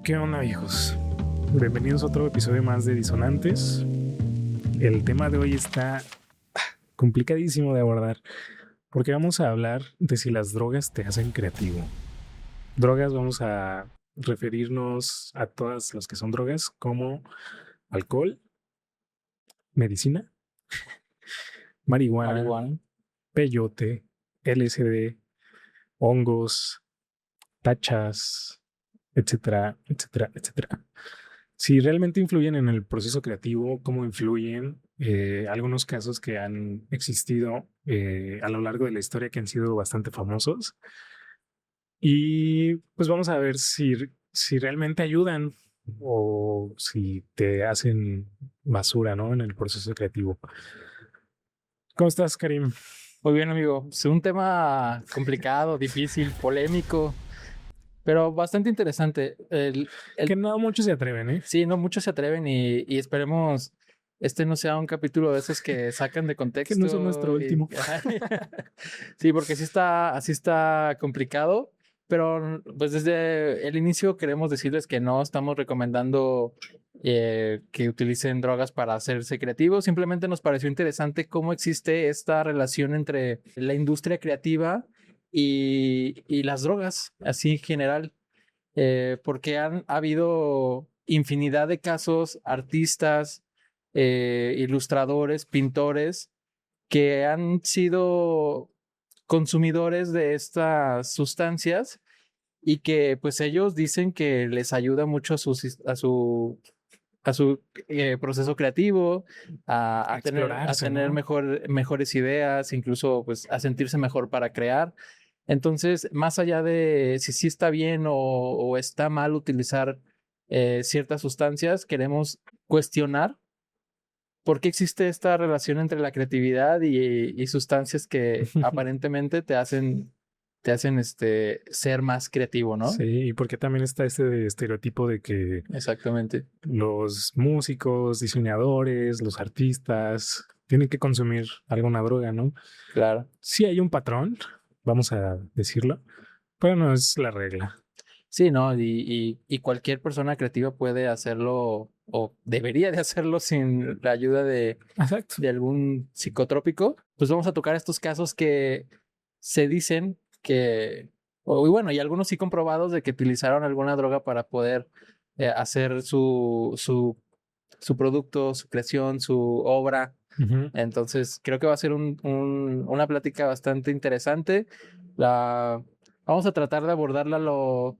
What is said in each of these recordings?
¿Qué onda, viejos? Bienvenidos a otro episodio más de Disonantes. El tema de hoy está complicadísimo de abordar porque vamos a hablar de si las drogas te hacen creativo. Drogas, vamos a referirnos a todas las que son drogas como alcohol, medicina, marihuana, Marihuana. peyote, LSD, hongos, tachas, etcétera, etcétera, etcétera. Si realmente influyen en el proceso creativo, cómo influyen algunos casos que han existido a lo largo de la historia que han sido bastante famosos. Y pues vamos a ver si realmente ayudan o si te hacen basura, ¿no? En el proceso creativo. ¿Cómo estás, Karim? Muy bien, amigo. Es un tema complicado, difícil, polémico, pero bastante interesante. Que no muchos se atreven, ¿eh? Sí, no muchos se atreven y esperemos este no sea un capítulo de esos que sacan de Que no son nuestro contexto. último. Sí, porque así está complicado, pero pues desde el inicio queremos decirles que no estamos recomendando que utilicen drogas para hacerse creativos. Simplemente nos pareció interesante cómo existe esta relación entre la industria creativa y las drogas, así en general, porque ha habido infinidad de casos, artistas, ilustradores, pintores, que han sido consumidores de estas sustancias y que pues ellos dicen que les ayuda mucho a su proceso creativo, A a explorarse, tener ¿no? mejores ideas, incluso pues a sentirse mejor para crear. Entonces, más allá de si sí está bien o está mal utilizar ciertas sustancias, queremos cuestionar por qué existe esta relación entre la creatividad y sustancias que aparentemente te hacen ser más creativo, Sí, ¿no? y porque también está ese estereotipo de que Exactamente. los músicos, diseñadores, los artistas tienen que consumir alguna droga, ¿no? Claro. Sí hay un patrón, vamos a decirlo, pero no es la regla. Sí, ¿no? Y cualquier persona creativa puede hacerlo o debería de hacerlo sin la ayuda Exacto. de algún psicotrópico. Pues vamos a tocar estos casos que se dicen y bueno, y algunos sí comprobados de que utilizaron alguna droga para poder hacer su producto, su creación, su obra. Ujú. Entonces, creo que va a ser una plática bastante interesante. La, Vamos a tratar de abordarla lo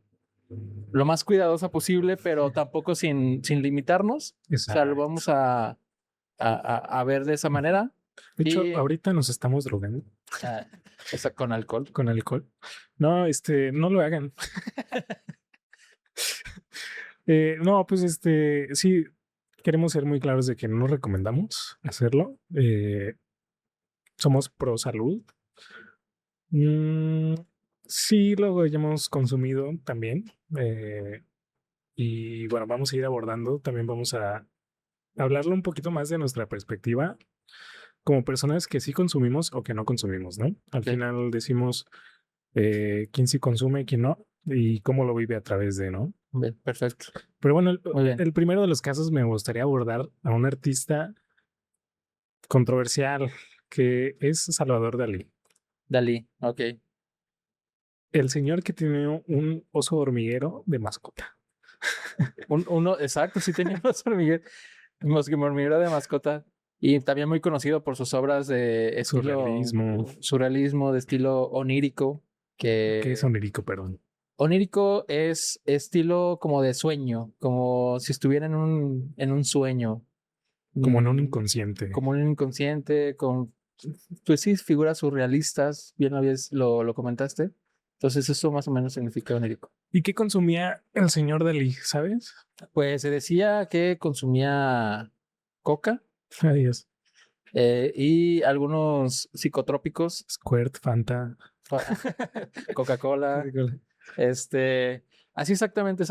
más cuidadosa posible, pero tampoco sin limitarnos. O sea, lo Exacto. vamos a ver de esa manera. De hecho, Y ahorita nos estamos drogando ah, con alcohol. con alcohol. No, no lo hagan. No, pues sí, queremos ser muy claros de que no recomendamos hacerlo. Somos pro salud. Mm, sí, lo hemos consumido también. Y bueno, vamos a ir abordando. También vamos a hablarlo un poquito más de nuestra perspectiva como personas que sí consumimos o que no consumimos, ¿no? Al Sí, final decimos quién sí consume, quién no, y cómo lo vive a través de, ¿no? bien, perfecto. Pero bueno, Muy bien. el primero de los casos me gustaría abordar a un artista controversial que es Salvador Dalí. Dalí, ok. El señor que tiene un oso hormiguero de mascota. Exacto, sí tenía un hormiguero de mascota. Y también muy conocido por sus obras de estilo Surrealismo. surrealismo, de estilo onírico, ¿Qué es que onírico, perdón? onírico es estilo como de sueño, como si estuviera en un sueño, Como en un mm, inconsciente. como un inconsciente, pues sí, figuras surrealistas, bien lo comentaste. Entonces eso más o menos significa onírico. ¿Y qué consumía el señor Dalí, sabes? Pues se decía que consumía coca Adiós. y algunos psicotrópicos, Squirt, Fanta. Coca-Cola, este, así exactamente,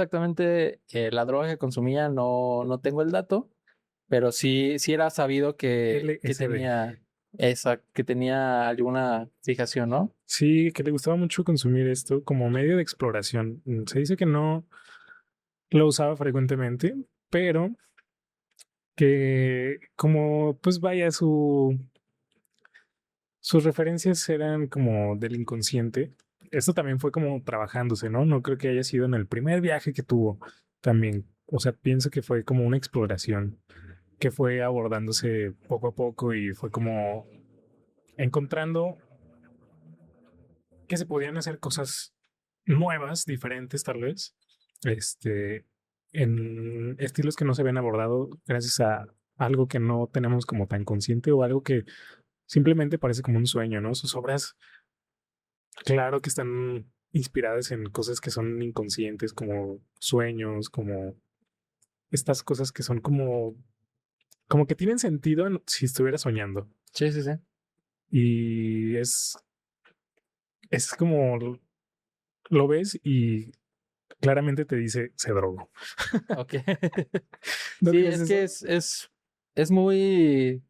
la droga que consumía no tengo el dato, pero sí era sabido que LSD. tenía alguna fijación, ¿no? Sí, que le gustaba mucho consumir esto como medio de exploración. Se dice que no lo usaba frecuentemente, pero que como pues vaya sus referencias eran como del inconsciente. Esto también fue como trabajándose, ¿no? No creo que haya sido en el primer viaje que tuvo también. O sea, pienso que fue como una exploración que fue abordándose poco a poco y fue como encontrando que se podían hacer cosas nuevas, diferentes tal vez, este, en estilos que no se habían abordado gracias a algo que no tenemos como tan consciente o algo que simplemente parece como un sueño, ¿no? Sus obras, claro que están inspiradas en cosas que son inconscientes, como sueños, como estas cosas que son como que tienen sentido si estuviera soñando. Sí, sí, sí. Y es como lo ves y claramente te dice se drogó. Ok. ¿No Sí, crees es que eso? es muy...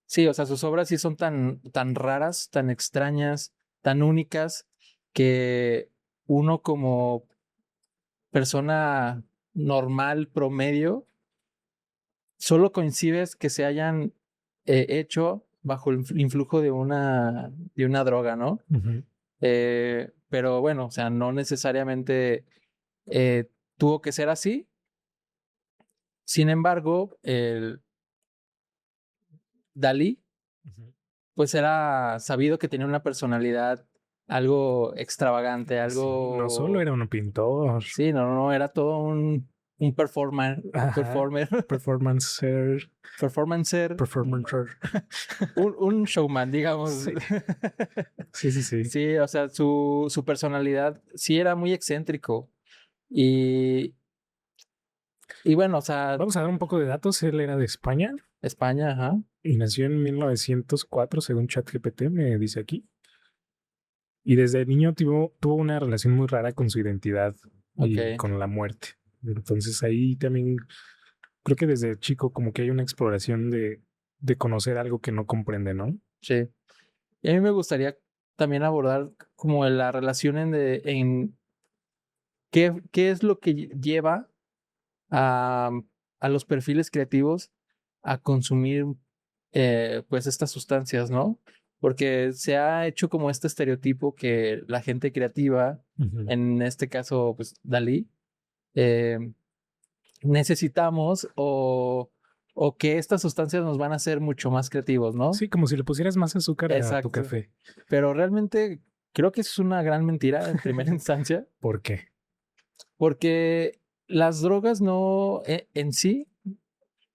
Sí, o sea, sus obras sí son tan raras, tan extrañas, tan únicas, que uno como persona normal, promedio, solo coincides que se hayan hecho bajo el influjo de una droga, ¿no? Ujú, Pero bueno, o sea, no necesariamente tuvo que ser así. Sin embargo, el Dalí, ujú. pues era sabido que tenía una personalidad algo extravagante, Sí, no solo algo... era un pintor. Sí, no, era todo un Ajá. performer, Performancer, performancer, performancer. un showman, digamos. Sí, sí, sí, sí. Sí, o sea, su personalidad sí era muy excéntrico. Y, y bueno, o sea, Vamos a dar un poco de datos. Él era de España España, ajá, y nació en 1904, según ChatGPT me dice aquí. Y desde niño tuvo una relación muy rara con su identidad y ok, con la muerte. Entonces ahí también creo que desde chico como que hay una exploración de conocer algo que no comprende, ¿no? sí. Y a mí me gustaría también abordar como la relación en qué es lo que lleva a, a los perfiles creativos a consumir pues estas sustancias, ¿no? Porque se ha hecho como este estereotipo que la gente creativa, Ujú. en este caso pues Dalí, eh, necesitamos o que estas sustancias nos van a hacer mucho más creativos, ¿no? Sí, como si le pusieras más azúcar a tu Exacto. café. Pero realmente creo que es una gran mentira en primera instancia, ¿Por qué? porque las drogas no en sí,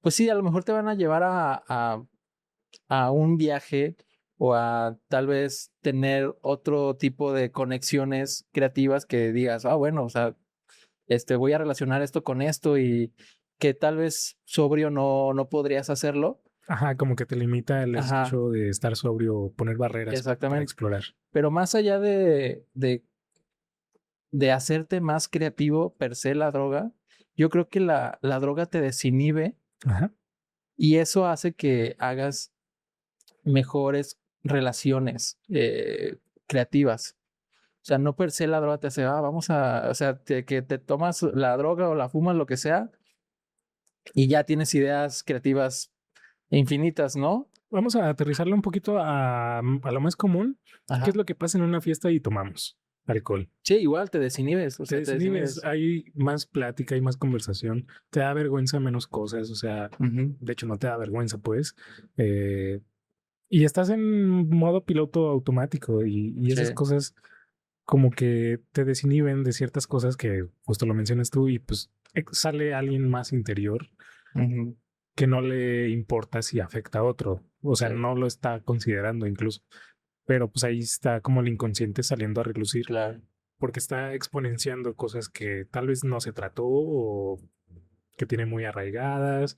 pues sí, a lo mejor te van a llevar a un viaje o a tal vez tener otro tipo de conexiones creativas que digas, ah, bueno, o sea, voy a relacionar esto con esto y que tal vez sobrio no podrías hacerlo. Ajá, como que te limita el Ajá, hecho de estar sobrio, poner barreras para exactamente. explorar. Pero más allá de hacerte más creativo per se la droga, yo creo que la droga te desinhibe Ajá. y eso hace que hagas mejores relaciones creativas. O sea, no per se la droga te hace, vamos a, o sea, que te tomas la droga o la fumas, lo que sea, y ya tienes ideas creativas infinitas, ¿no? Vamos a aterrizarlo un poquito a lo más común. ¿Qué es Ajá. lo que pasa en una fiesta y tomamos alcohol? Sí, igual te desinhibes, o Te sea, te desinhibes, desinhibes. hay más plática, hay más conversación, te da vergüenza menos cosas, o sea, Ujú. de hecho no te da vergüenza, pues. Eh, y estás en modo piloto automático y esas Sí. cosas como que te desinhiben de ciertas cosas que justo lo mencionas tú y pues sale alguien más interior Ujú. que no le importa si afecta a otro, o sea, Sí, no lo está considerando incluso, pero pues ahí está como el inconsciente saliendo a relucir claro. porque está exponenciando cosas que tal vez no se trató o que tiene muy arraigadas.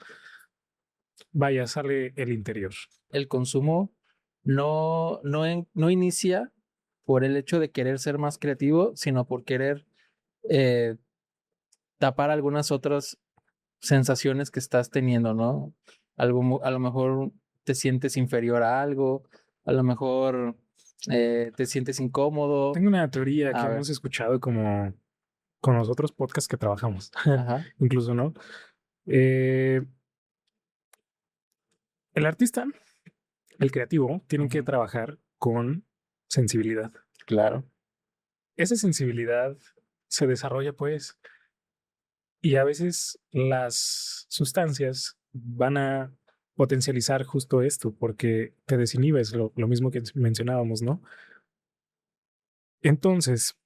Vaya, sale el interior. El consumo no inicia por el hecho de querer ser más creativo, sino por querer eh, tapar algunas otras sensaciones que estás teniendo, ¿no? A lo mejor te sientes inferior a algo, a lo mejor te sientes incómodo. Tengo una teoría que A ver, hemos escuchado como con los otros podcasts que trabajamos, Ajá. incluso, ¿no? Eh, el artista, el creativo, tiene que Ujú. trabajar con sensibilidad. Claro. Esa sensibilidad se desarrolla, pues, y a veces las sustancias van a potencializar justo esto, porque te desinhibes, lo mismo que mencionábamos, ¿no? Entonces,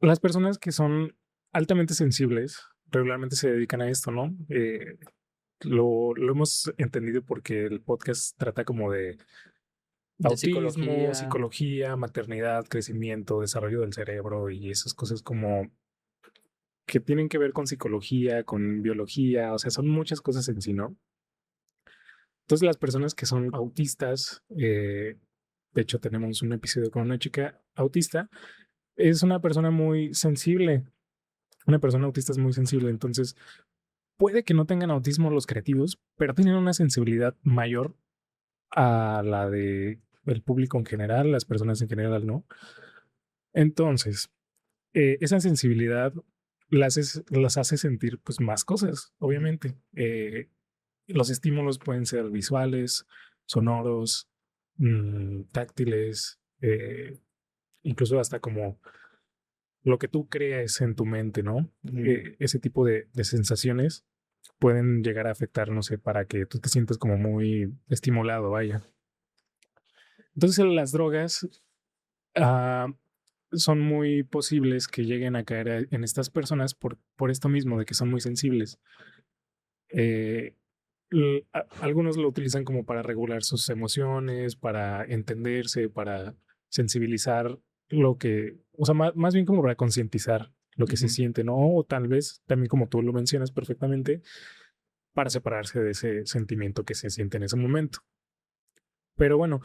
las personas que son altamente sensibles regularmente se dedican a esto, ¿no? Lo hemos entendido porque el podcast trata como de De autismo, psicología. psicología, maternidad, crecimiento, desarrollo del cerebro y esas cosas como que tienen que ver con psicología, con biología, o sea, son muchas cosas en sí, ¿no? Entonces las personas que son autistas, de hecho tenemos un episodio con una chica autista, es una persona muy sensible, una persona autista es muy sensible, entonces puede que no tengan autismo los creativos, pero tienen una sensibilidad mayor a la de el público en general, las personas en general, ¿no? Entonces, esa sensibilidad las hace sentir pues más cosas, obviamente. Los estímulos pueden ser visuales, sonoros, táctiles, incluso hasta como lo que tú crees en tu mente, ¿no? Ujú. Ese tipo de sensaciones pueden llegar a afectar, no sé, para que tú te sientas como muy estimulado, vaya. Entonces las drogas ah, son muy posibles que lleguen a caer en estas personas por esto mismo, de que son muy sensibles. Eh, algunos lo utilizan como para regular sus emociones, para entenderse, para sensibilizar lo que, o sea, más bien como para concientizar lo que se Ujú. siente, ¿no? O tal vez también como tú lo mencionas perfectamente, para separarse de ese sentimiento que se siente en ese momento. Pero bueno,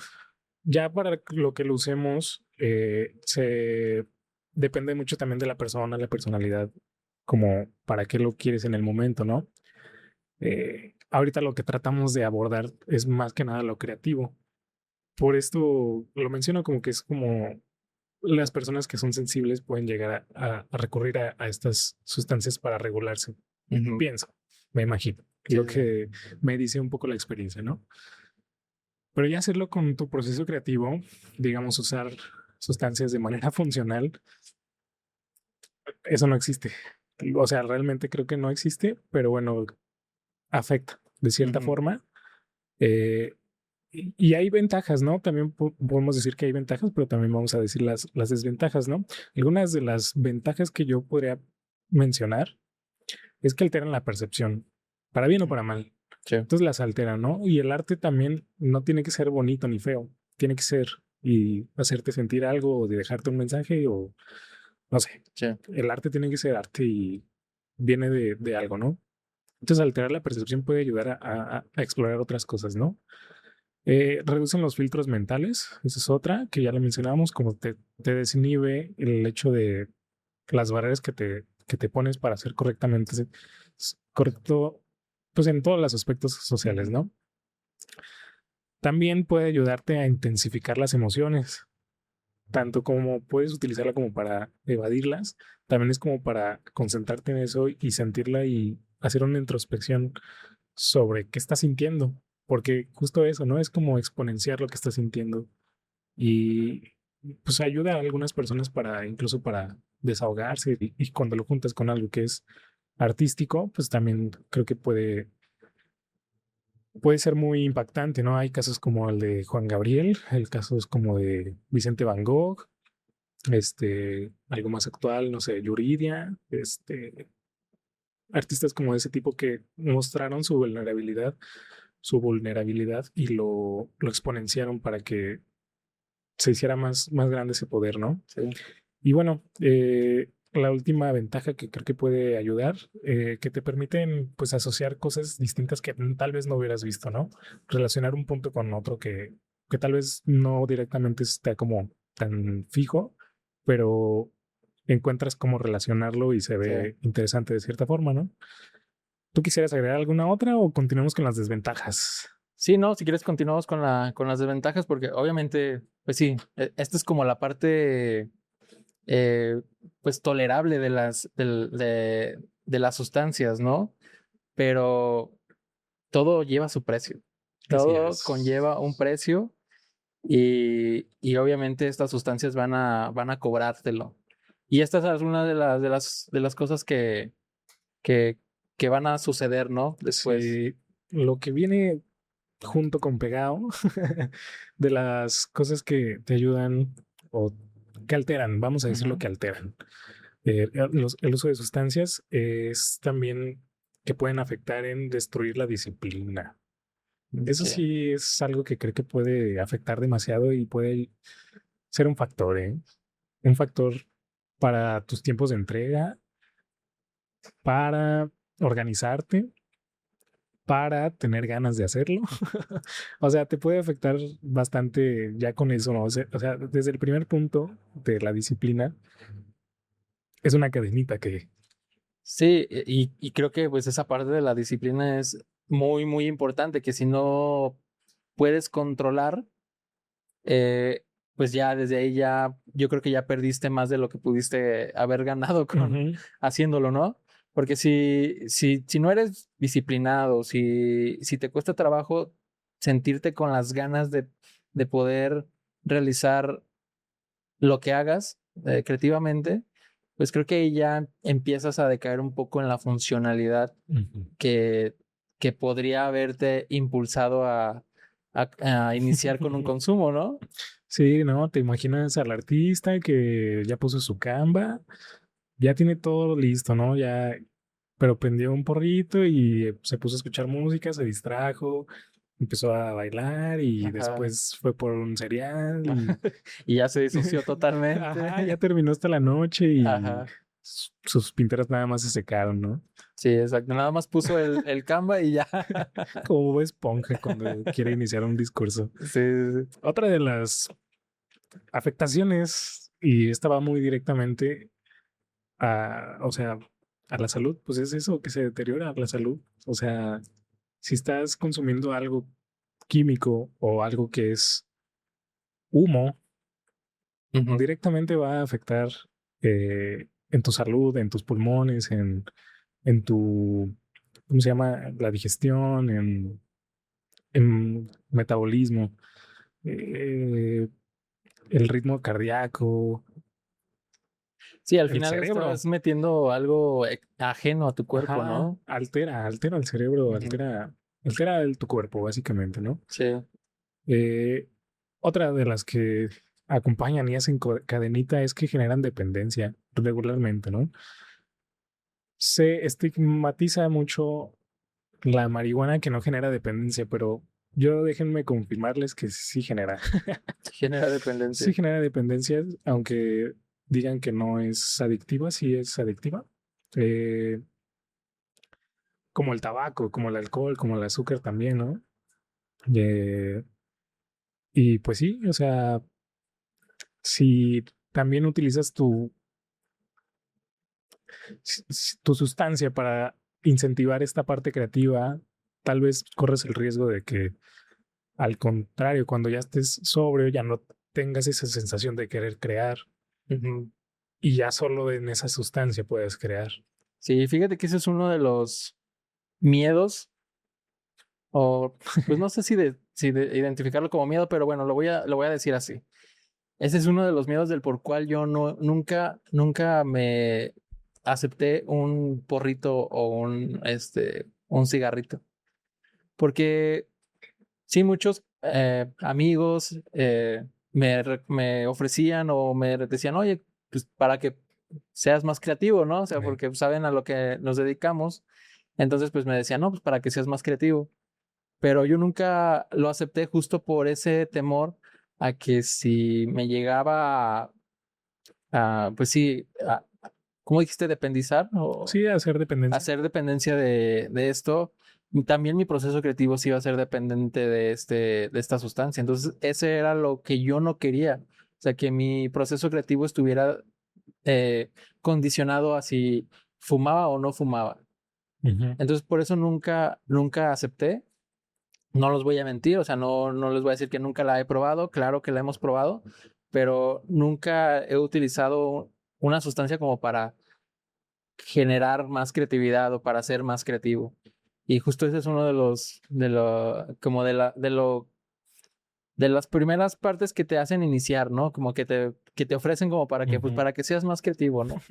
ya para lo que lo usemos, se depende mucho también de la persona, la personalidad, como para qué lo quieres en el momento, ¿no? Ahorita lo que tratamos de abordar es más que nada lo creativo. Por esto lo menciono como que es como las personas que son sensibles pueden llegar a recurrir a estas sustancias para regularse. Ujú. Pienso, me imagino, Sí, lo sí, sí. que me dice un poco la experiencia, ¿no? Pero ya hacerlo con tu proceso creativo, digamos, usar sustancias de manera funcional, eso no existe. O sea, realmente creo que no existe, pero bueno, afecta de cierta Ujú. forma. Eh, y hay ventajas, ¿no? También podemos decir que hay ventajas, pero también vamos a decir las desventajas, ¿no? Algunas de las ventajas que yo podría mencionar es que alteran la percepción, para bien o para mal. Sí, Entonces las alteran, ¿no? Y el arte también no tiene que ser bonito ni feo, tiene que ser y hacerte sentir algo o de dejarte un mensaje o no sé. sí. El arte tiene que ser arte y viene de algo, ¿no? Entonces alterar la percepción puede ayudar a explorar otras cosas, ¿no? Reducen los filtros mentales, esa es otra que ya la mencionábamos, como te desinhibe el hecho de las barreras que te pones para hacer correctamente, correcto, pues en todos los aspectos sociales, Ujú. ¿no? También puede ayudarte a intensificar las emociones, tanto como puedes utilizarla como para evadirlas, también es como para concentrarte en eso y sentirla y hacer una introspección sobre qué estás sintiendo, porque justo eso, ¿no? Es como exponenciar lo que estás sintiendo y pues ayuda a algunas personas para incluso para desahogarse y cuando lo juntas con algo que es artístico, pues también creo que puede ser muy impactante, ¿no? Hay casos como el de Juan Gabriel, el caso es como de Vicente Van Gogh, algo más actual, no sé, Yuridia, artistas como de ese tipo que mostraron su vulnerabilidad y lo exponenciaron para que se hiciera más grande ese poder, ¿no? Sí. Y bueno, la última ventaja que creo que puede ayudar, que te permiten pues asociar cosas distintas que tal vez no hubieras visto, ¿no? Relacionar un punto con otro que tal vez no directamente está como tan fijo, pero encuentras cómo relacionarlo y se Sí. ve interesante de cierta forma, ¿no? ¿Tú quisieras agregar alguna otra o continuamos con las desventajas? Sí, no, si quieres continuamos con las desventajas porque obviamente, pues sí, esta es como la parte pues tolerable de las sustancias, ¿no? Pero todo lleva su precio. Así Todo es. conlleva un precio y obviamente estas sustancias van a cobrártelo. Y esta es una de las cosas que, que van a suceder, ¿no? Después. Sí, lo que viene junto con pegado de las cosas que te ayudan o que alteran, vamos a decirlo Ujú. que alteran. El uso de sustancias es también que pueden afectar en destruir la disciplina. Eso Sí. sí es algo que creo que puede afectar demasiado y puede ser un factor, ¿eh? Un factor para tus tiempos de entrega, para organizarte, para tener ganas de hacerlo. O sea, te puede afectar bastante ya con eso, ¿no? O sea, desde el primer punto de la disciplina es una cadenita que... Sí, y creo que pues esa parte de la disciplina es muy, muy importante, que si no puedes controlar, eh, pues ya desde ahí ya, yo creo que ya perdiste más de lo que pudiste haber ganado con Ujú, haciéndolo, ¿no? Porque si no eres disciplinado, si te cuesta trabajo sentirte con las ganas de poder realizar lo que hagas creativamente, pues creo que ahí ya empiezas a decaer un poco en la funcionalidad ujú. que, que podría haberte impulsado a iniciar con un consumo, ¿no? Sí, ¿no? Te imaginas al artista que ya puso su Canva, ya tiene todo listo, ¿no? Ya, pero prendió un porrito y se puso a escuchar música, se distrajo, empezó a bailar y Ajá. después fue por un cereal y Y ya se disoció ajá, ya totalmente. terminó hasta la noche y Ajá. sus pinturas nada más se secaron, ¿no? Sí, exacto. Nada más puso el Canva y ya. Como Bob Esponja cuando quiere iniciar un discurso. Sí, sí, sí. Otra de las afectaciones, y esta va muy directamente o sea, a la salud, pues es eso, que se deteriora la salud. O sea, si estás consumiendo algo químico o algo que es humo, Ujú. directamente va a afectar en tu salud, en tus pulmones, en tu, ¿cómo se llama? La digestión, en metabolismo, eh, el ritmo cardíaco, Sí, al el final cerebro. estás metiendo algo ajeno a tu cuerpo, Ajá, ¿no? altera el cerebro, Ujú. altera tu cuerpo, básicamente, ¿no? Sí. Eh, otra de las que acompañan y hacen cadenita es que generan dependencia regularmente, ¿no? Se estigmatiza mucho la marihuana que no genera dependencia, pero yo déjenme confirmarles que sí genera. Genera Sí dependencia. genera dependencia, aunque digan que no es adictiva, sí es adictiva. Eh, como el tabaco, como el alcohol, como el azúcar también, ¿no? Eh, y pues sí, o sea, si también utilizas tu sustancia para incentivar esta parte creativa, tal vez corres el riesgo de que, al contrario, cuando ya estés sobrio, ya no tengas esa sensación de querer crear Ujú. y ya solo en esa sustancia puedes crear. Sí, fíjate que ese es uno de los miedos, o pues no sé si de identificarlo como miedo, pero bueno, lo voy a decir así. Ese es uno de los miedos del por cual yo nunca me acepté un porrito o un cigarrito. Porque sí, muchos amigos me ofrecían o me decían, oye, pues para que seas más creativo, ¿no? O sea, Eh, porque saben a lo que nos dedicamos. Entonces, pues me decían, no, pues para que seas más creativo. Pero yo nunca lo acepté justo por ese temor a que si me llegaba pues sí, ¿cómo dijiste? Dependizar o sí, hacer dependencia. hacer dependencia de esto, también mi proceso creativo sí iba a ser dependiente de esta sustancia. Entonces, ese era lo que yo no quería. O sea, que mi proceso creativo estuviera condicionado a si fumaba o no fumaba. Ujú, Entonces, por eso nunca acepté. No los voy a mentir, o sea, no les voy a decir que nunca la he probado. Claro que la hemos probado, pero nunca he utilizado. una sustancia como para generar más creatividad o para ser más creativo. Y justo ese es uno de los, como de las primeras partes que te hacen iniciar, ¿no? Como que te ofrecen como para que, pues, Ujú. para que seas más creativo, ¿no?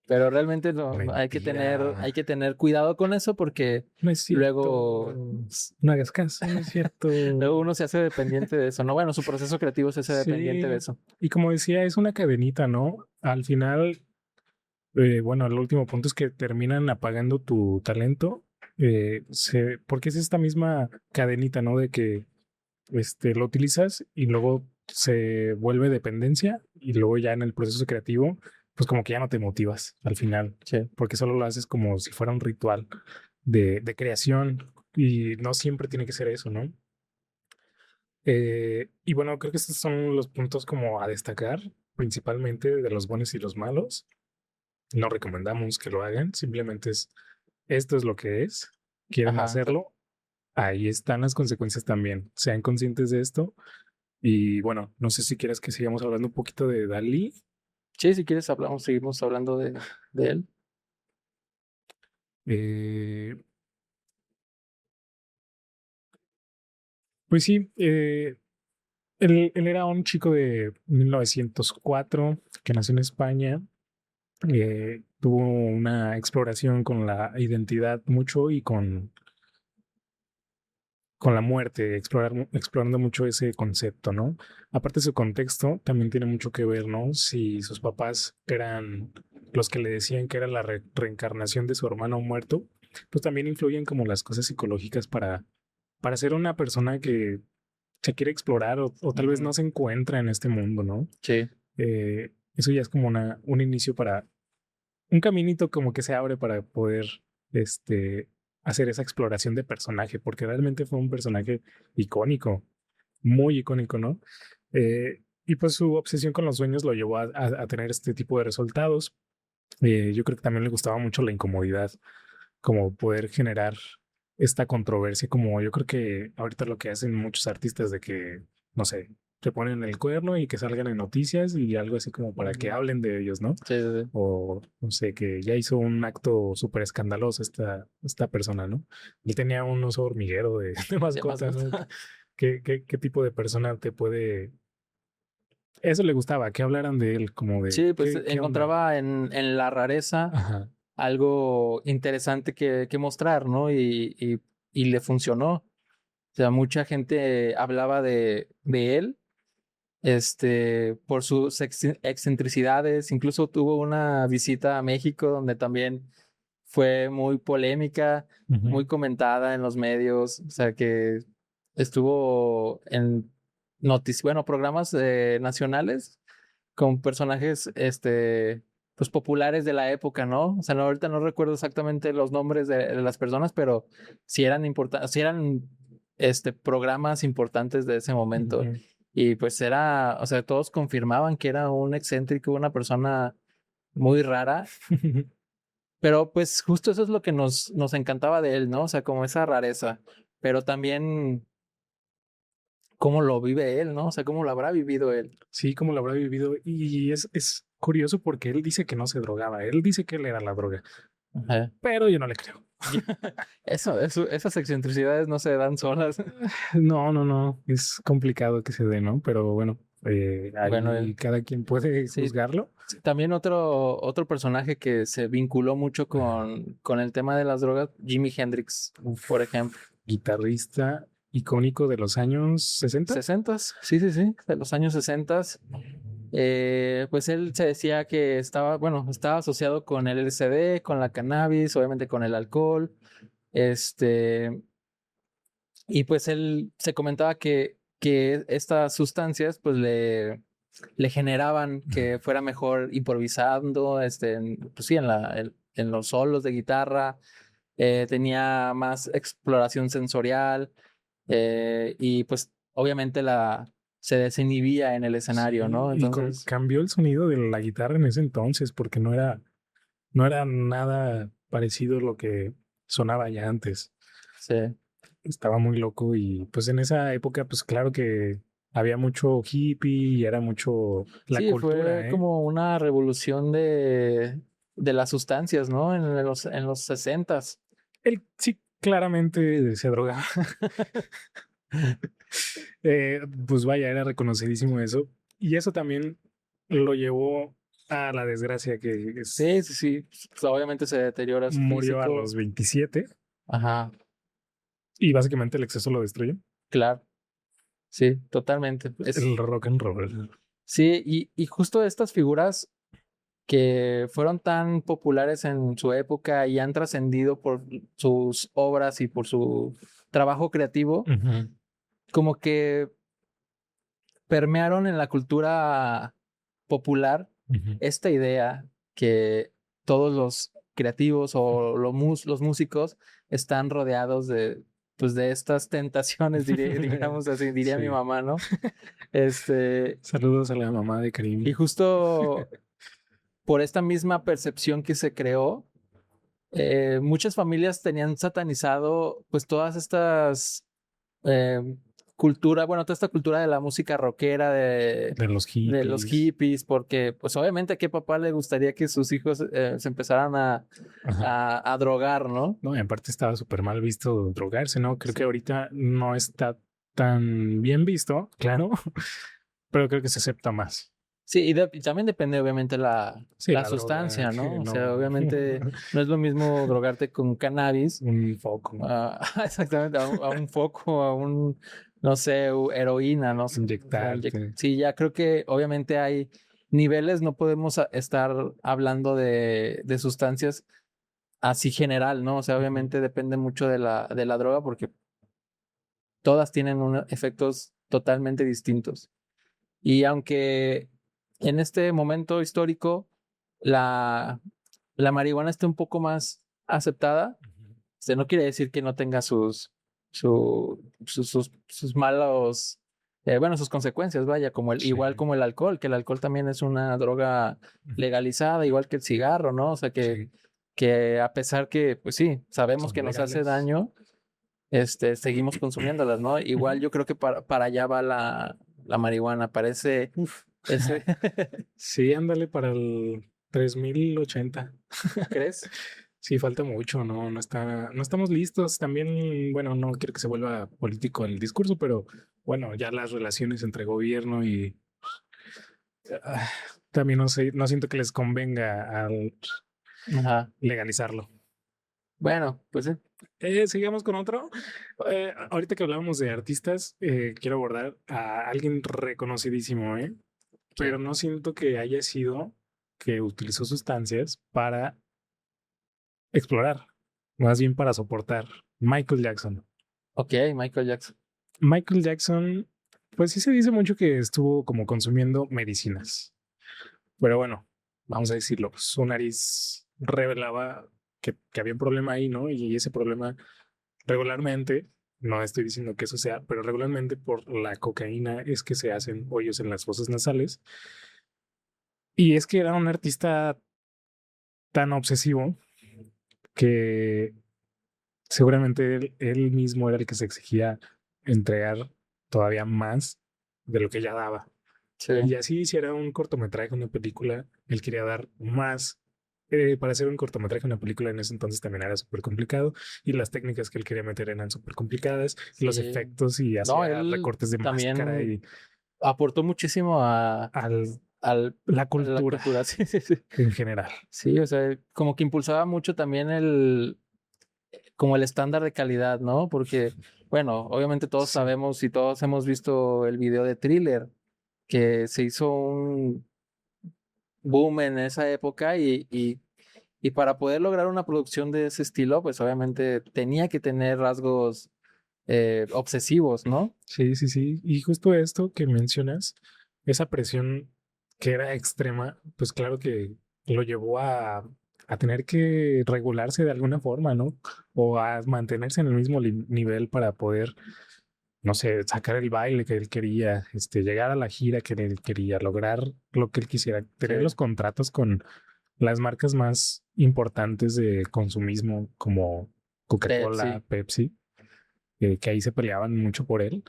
Pero realmente no, hay Mentira. que tener cuidado con eso porque No es cierto. luego, No hagas caso, no es cierto. luego uno se hace dependiente de eso, ¿no? Bueno, su proceso creativo se hace dependiente de Sí. eso. Y como decía, es una cadenita, ¿no? Al final, bueno, el último punto es que terminan apagando tu talento. Porque es esta misma cadenita, ¿no? De que lo utilizas y luego se vuelve dependencia y luego ya en el proceso creativo, pues como que ya no te motivas al final, Sí. porque solo lo haces como si fuera un ritual de creación y no siempre tiene que ser eso, ¿no? Y bueno, creo que estos son los puntos como a destacar, principalmente de los buenos y los malos. No recomendamos que lo hagan, simplemente esto es lo que es, quieren Ajá. hacerlo, ahí están las consecuencias también, sean conscientes de esto. Y bueno, no sé si quieres que sigamos hablando un poquito de Dalí. Sí, si quieres hablamos, seguimos hablando de él. Eh, pues sí, él era un chico de 1904 que nació en España. Tuvo una exploración con la identidad mucho y con la muerte, explorando mucho ese concepto, ¿no? Aparte, su contexto también tiene mucho que ver, ¿no? Si sus papás eran los que le decían que era la reencarnación de su hermano muerto, pues también influyen como las cosas psicológicas para ser una persona que se quiere explorar o tal vez no Ujú. se encuentra en este mundo, ¿no? Sí. Eso ya es como un inicio para un caminito como que se abre para poder este, hacer esa exploración de personaje, porque realmente fue un personaje icónico, muy icónico, ¿no? Y pues su obsesión con los sueños lo llevó a tener este tipo de resultados. Yo creo que también le gustaba mucho la incomodidad, como poder generar esta controversia, como yo creo que ahorita lo que hacen muchos artistas de que, no sé, te ponen el cuerno y que salgan en noticias y algo así como para que Ujú. hablen de ellos, ¿no? Sí, sí, sí. O no sé, que ya hizo un acto súper escandaloso esta persona, ¿no? Él tenía un oso hormiguero de De más mascota, ¿no? gusta. ¿Qué tipo de persona te puede... Eso le gustaba, que hablaran de él, como de, Sí, pues qué onda? encontraba en la rareza Ajá. algo interesante que mostrar, ¿no? Y le funcionó. O sea, mucha gente hablaba de él, por sus excentricidades. Incluso tuvo una visita a México donde también fue muy polémica, Ujú. muy comentada en los medios. O sea, que estuvo en bueno, programas nacionales con personajes, pues populares de la época, ¿no? O sea, ahorita no recuerdo exactamente los nombres de las personas, pero sí eran importantes, sí eran, programas importantes de ese momento. Ujú. Y pues era, o sea, todos confirmaban que era un excéntrico, una persona muy rara, pero pues justo eso es lo que nos encantaba de él, ¿no? O sea, como esa rareza, pero también cómo lo vive él, ¿no? O sea, cómo lo habrá vivido él. Sí, como lo habrá vivido. Y es curioso porque él dice que no se drogaba. Él dice que él era la droga, Ajá. pero yo no le creo. Esas excentricidades no se dan solas. No, no, no. Es complicado que se dé, ¿no? Pero bueno, Bueno, ahí cada quien puede sí, juzgarlo. sí, también otro personaje que se vinculó mucho con el tema de las drogas, Jimi Hendrix, por Uf, ejemplo. guitarrista icónico de los años 60. 60s, sí, sí, sí, de los años 60s. Pues él se decía que estaba, bueno, estaba asociado con el LSD, con la cannabis, obviamente con el alcohol. Este, y pues él se comentaba que estas sustancias pues le generaban que fuera mejor improvisando, pues sí, en los solos de guitarra, tenía más exploración sensorial, y pues obviamente se desinhibía en el escenario, Sí, ¿no? y Entonces, cambió el sonido de la guitarra en ese entonces porque no era nada parecido a lo que sonaba ya antes. sí, Estaba muy loco y pues en esa época, pues claro que había mucho hippie y era mucho la Sí, fue cultura, ¿eh? como una revolución de las sustancias, ¿no? En los 60s. Él sí claramente se drogaba. Pues vaya, era reconocidísimo eso. Y eso también lo llevó a la desgracia que Sí, sí, sí. Pues, obviamente se deteriora su murió a físico. los 27 Ajá, y básicamente el exceso lo destruyó. claro. Sí, totalmente. El rock and roll. Sí, y justo estas figuras que fueron tan populares en su época y han trascendido por sus obras y por su trabajo creativo, Ujú, como que permearon en la cultura popular ujú. esta idea que todos los creativos o los músicos están rodeados de, pues, de estas tentaciones, digamos así, diría mi Sí. mamá, ¿no? Este, Saludos a la mamá de y Karim. justo por esta misma percepción que se creó, muchas familias tenían satanizado pues todas estas eh, cultura, bueno, toda esta cultura de la música rockera, De los de los hippies. hippies, porque pues obviamente a qué papá le gustaría que sus hijos se empezaran Ajá. a drogar, ¿no? No, y aparte estaba súper mal visto drogarse, ¿no? Creo que Sí. ahorita no está tan bien visto, claro, pero creo que se acepta más. Sí, y también depende obviamente Sí, la la droga sustancia, que ¿no? O sea, no. obviamente no es lo mismo drogarte con cannabis, Un foco, exactamente, a un foco, a un, no sé, heroína, no sé. O sea, inyectarte. sí, ya creo que obviamente hay niveles, no podemos estar hablando de sustancias así general, ¿no? O sea, Ujú. obviamente depende mucho de la droga porque todas tienen efectos totalmente distintos. Y aunque en este momento histórico la, la marihuana esté un poco más aceptada, no quiere decir que no tenga sus malos, bueno, sus consecuencias, vaya, como Sí. igual como el alcohol, que el alcohol también es una droga Ujú. legalizada, igual que el cigarro, ¿no? O sea, Sí, que a pesar que, pues sí, sabemos son que nos hace legales. daño, seguimos consumiéndolas, ¿no? Igual Ujú. yo creo que para allá va la marihuana, parece Uf. ese, Sí, ándale para el 3080. ¿crees? Sí, falta mucho, ¿no? No estamos listos. También, bueno, no quiero que se vuelva político el discurso, pero bueno, ya las relaciones entre gobierno y ah, también no sé, no siento que les convenga al Ajá. legalizarlo. Bueno, pues sí. Sigamos con otro. Ahorita que hablábamos de artistas, quiero abordar a alguien reconocidísimo, ¿eh? Pero ¿Quién? no siento que haya sido que utilizó sustancias para explorar, más bien para soportar. Michael Jackson. Ok, Michael Jackson. Michael Jackson, pues sí se dice mucho que estuvo como consumiendo medicinas, pero bueno, vamos a decirlo, su nariz revelaba que había un problema ahí, ¿no? Y ese problema regularmente, no estoy diciendo que eso sea, pero regularmente por la cocaína es que se hacen hoyos en las fosas nasales. Y es que era un artista tan obsesivo que seguramente él mismo era el que se exigía entregar todavía más de lo que ya daba. Sí, Y así hiciera un cortometraje, una película, él quería dar más. Para hacer un cortometraje, una película en ese entonces también era súper complicado y las técnicas que él quería meter eran súper complicadas y los sí. efectos y No, hacía él recortes de máscara también y aportó muchísimo al, la a la cultura cultura. Sí, sí, sí. en general. Sí, o sea, como que impulsaba mucho también como el estándar de calidad, ¿no? Porque, bueno, obviamente todos Sí. sabemos y todos hemos visto el video de Thriller, que se hizo un boom en esa época y para poder lograr una producción de ese estilo, pues obviamente tenía que tener rasgos obsesivos, ¿no? Sí, sí, sí. Y justo esto que mencionas, esa presión que era extrema, pues claro que lo llevó a tener que regularse de alguna forma, ¿no? O a mantenerse en el mismo nivel para poder, no sé, sacar el baile que él quería, llegar a la gira que él quería, lograr lo que él quisiera, Sí, tener los contratos con las marcas más importantes de consumismo como Coca-Cola, sí, Pepsi, que ahí se peleaban mucho por él.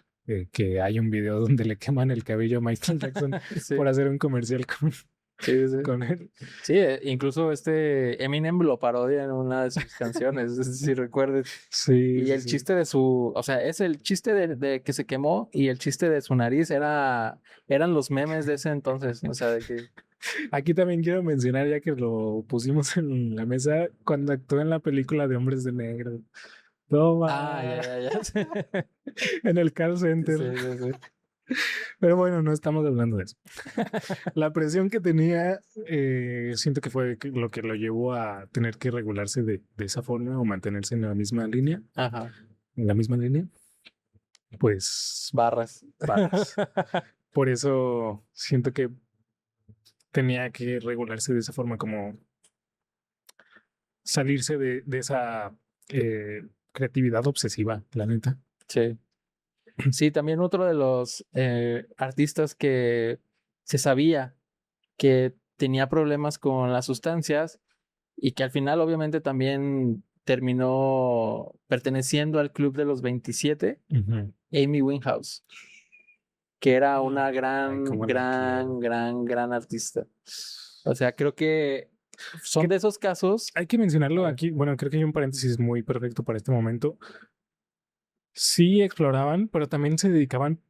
que hay un video donde le queman el cabello a Michael Jackson Sí, por hacer un comercial sí, sí. con él. Sí, incluso Eminem lo parodia en una de sus canciones, si recuerdes. Sí, Y sí, el sí. chiste o sea, es el chiste de que se quemó y el chiste de su nariz eran los memes de ese entonces, o sea, de que, Aquí también quiero mencionar, ya que lo pusimos en la mesa, cuando actuó en la película de Hombres de Negro. ya, Toma. ya, ya, sí, En el call sí, center. sí, sí. Pero bueno, no estamos hablando de eso. La presión que tenía, siento que fue lo que lo llevó a tener que regularse de esa forma o mantenerse en la misma línea. Ajá, En la misma línea, pues barras. barras. Por eso siento que tenía que regularse de esa forma, como salirse de esa creatividad obsesiva, la neta. Sí. Sí, también otro de los artistas que se sabía que tenía problemas con las sustancias y que al final obviamente también terminó perteneciendo al club de los 27, Ujú. Amy Winehouse, que era una Ay, gran, cómo la gran, quiero. gran, gran artista. O sea, creo que son Que de esos casos. hay que mencionarlo A ver, aquí. Bueno, creo que hay un paréntesis muy perfecto para este momento. Sí exploraban, pero también se dedicaban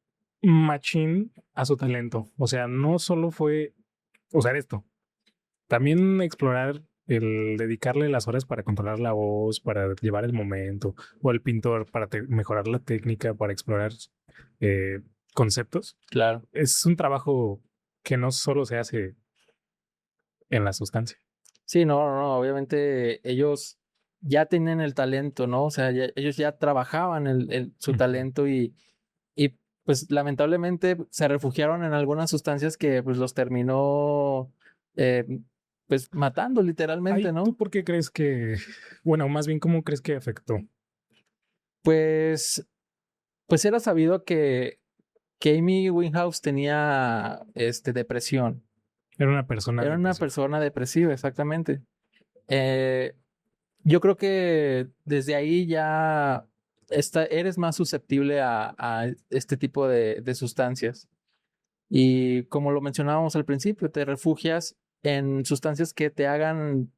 machín a su talento. O sea, no solo fue usar esto, también explorar el dedicarle las horas para controlar la voz, para llevar el momento, o el pintor para mejorar la técnica, para explorar eh, conceptos. claro. Es un trabajo que no solo se hace en la sustancia. Sí, no, no, no, obviamente ellos ya tenían el talento, ¿no? O sea, ellos ya trabajaban su Ujú. talento y pues lamentablemente se refugiaron en algunas sustancias que pues los terminó eh, pues matando literalmente, Ay, ¿tú ¿no? por qué crees que, bueno, más bien, cómo crees que afectó? Pues, pues era sabido que Amy Winehouse tenía depresión. Era una persona Era una depresiva. persona depresiva, exactamente. Eh, yo creo que desde ahí ya eres más susceptible a este tipo de sustancias. Y como lo mencionábamos al principio, te refugias en sustancias que te hagan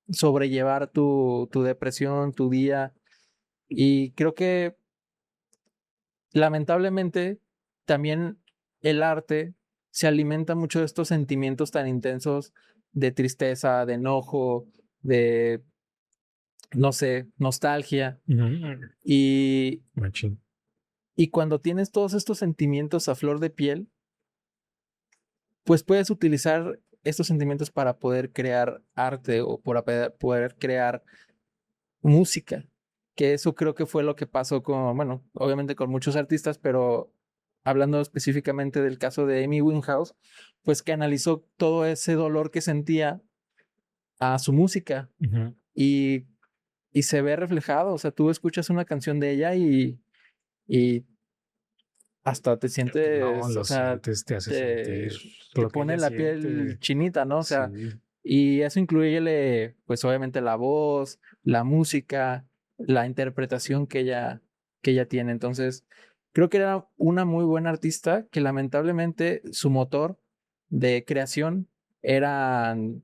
sobrellevar tu depresión, tu día. Y creo que lamentablemente también el arte se alimenta mucho de estos sentimientos tan intensos de tristeza, de enojo, de, no sé, nostalgia. Ujú. Y, Machín. y cuando tienes todos estos sentimientos a flor de piel, pues puedes utilizar estos sentimientos para poder crear arte o para poder crear música, que eso creo que fue lo que pasó con, bueno, obviamente con muchos artistas, pero hablando específicamente del caso de Amy Winehouse, pues que analizó todo ese dolor que sentía a su música Ujú. y, y se ve reflejado, o sea, tú escuchas una canción de ella y hasta te No, sientes, o lo sea, sientes, te hace sentir te lo que pone ella la piel siente. chinita, ¿no? O sea, Sí. y eso incluye, pues obviamente la voz, la música, la interpretación que ella tiene. Entonces, creo que era una muy buena artista que lamentablemente su motor de creación eran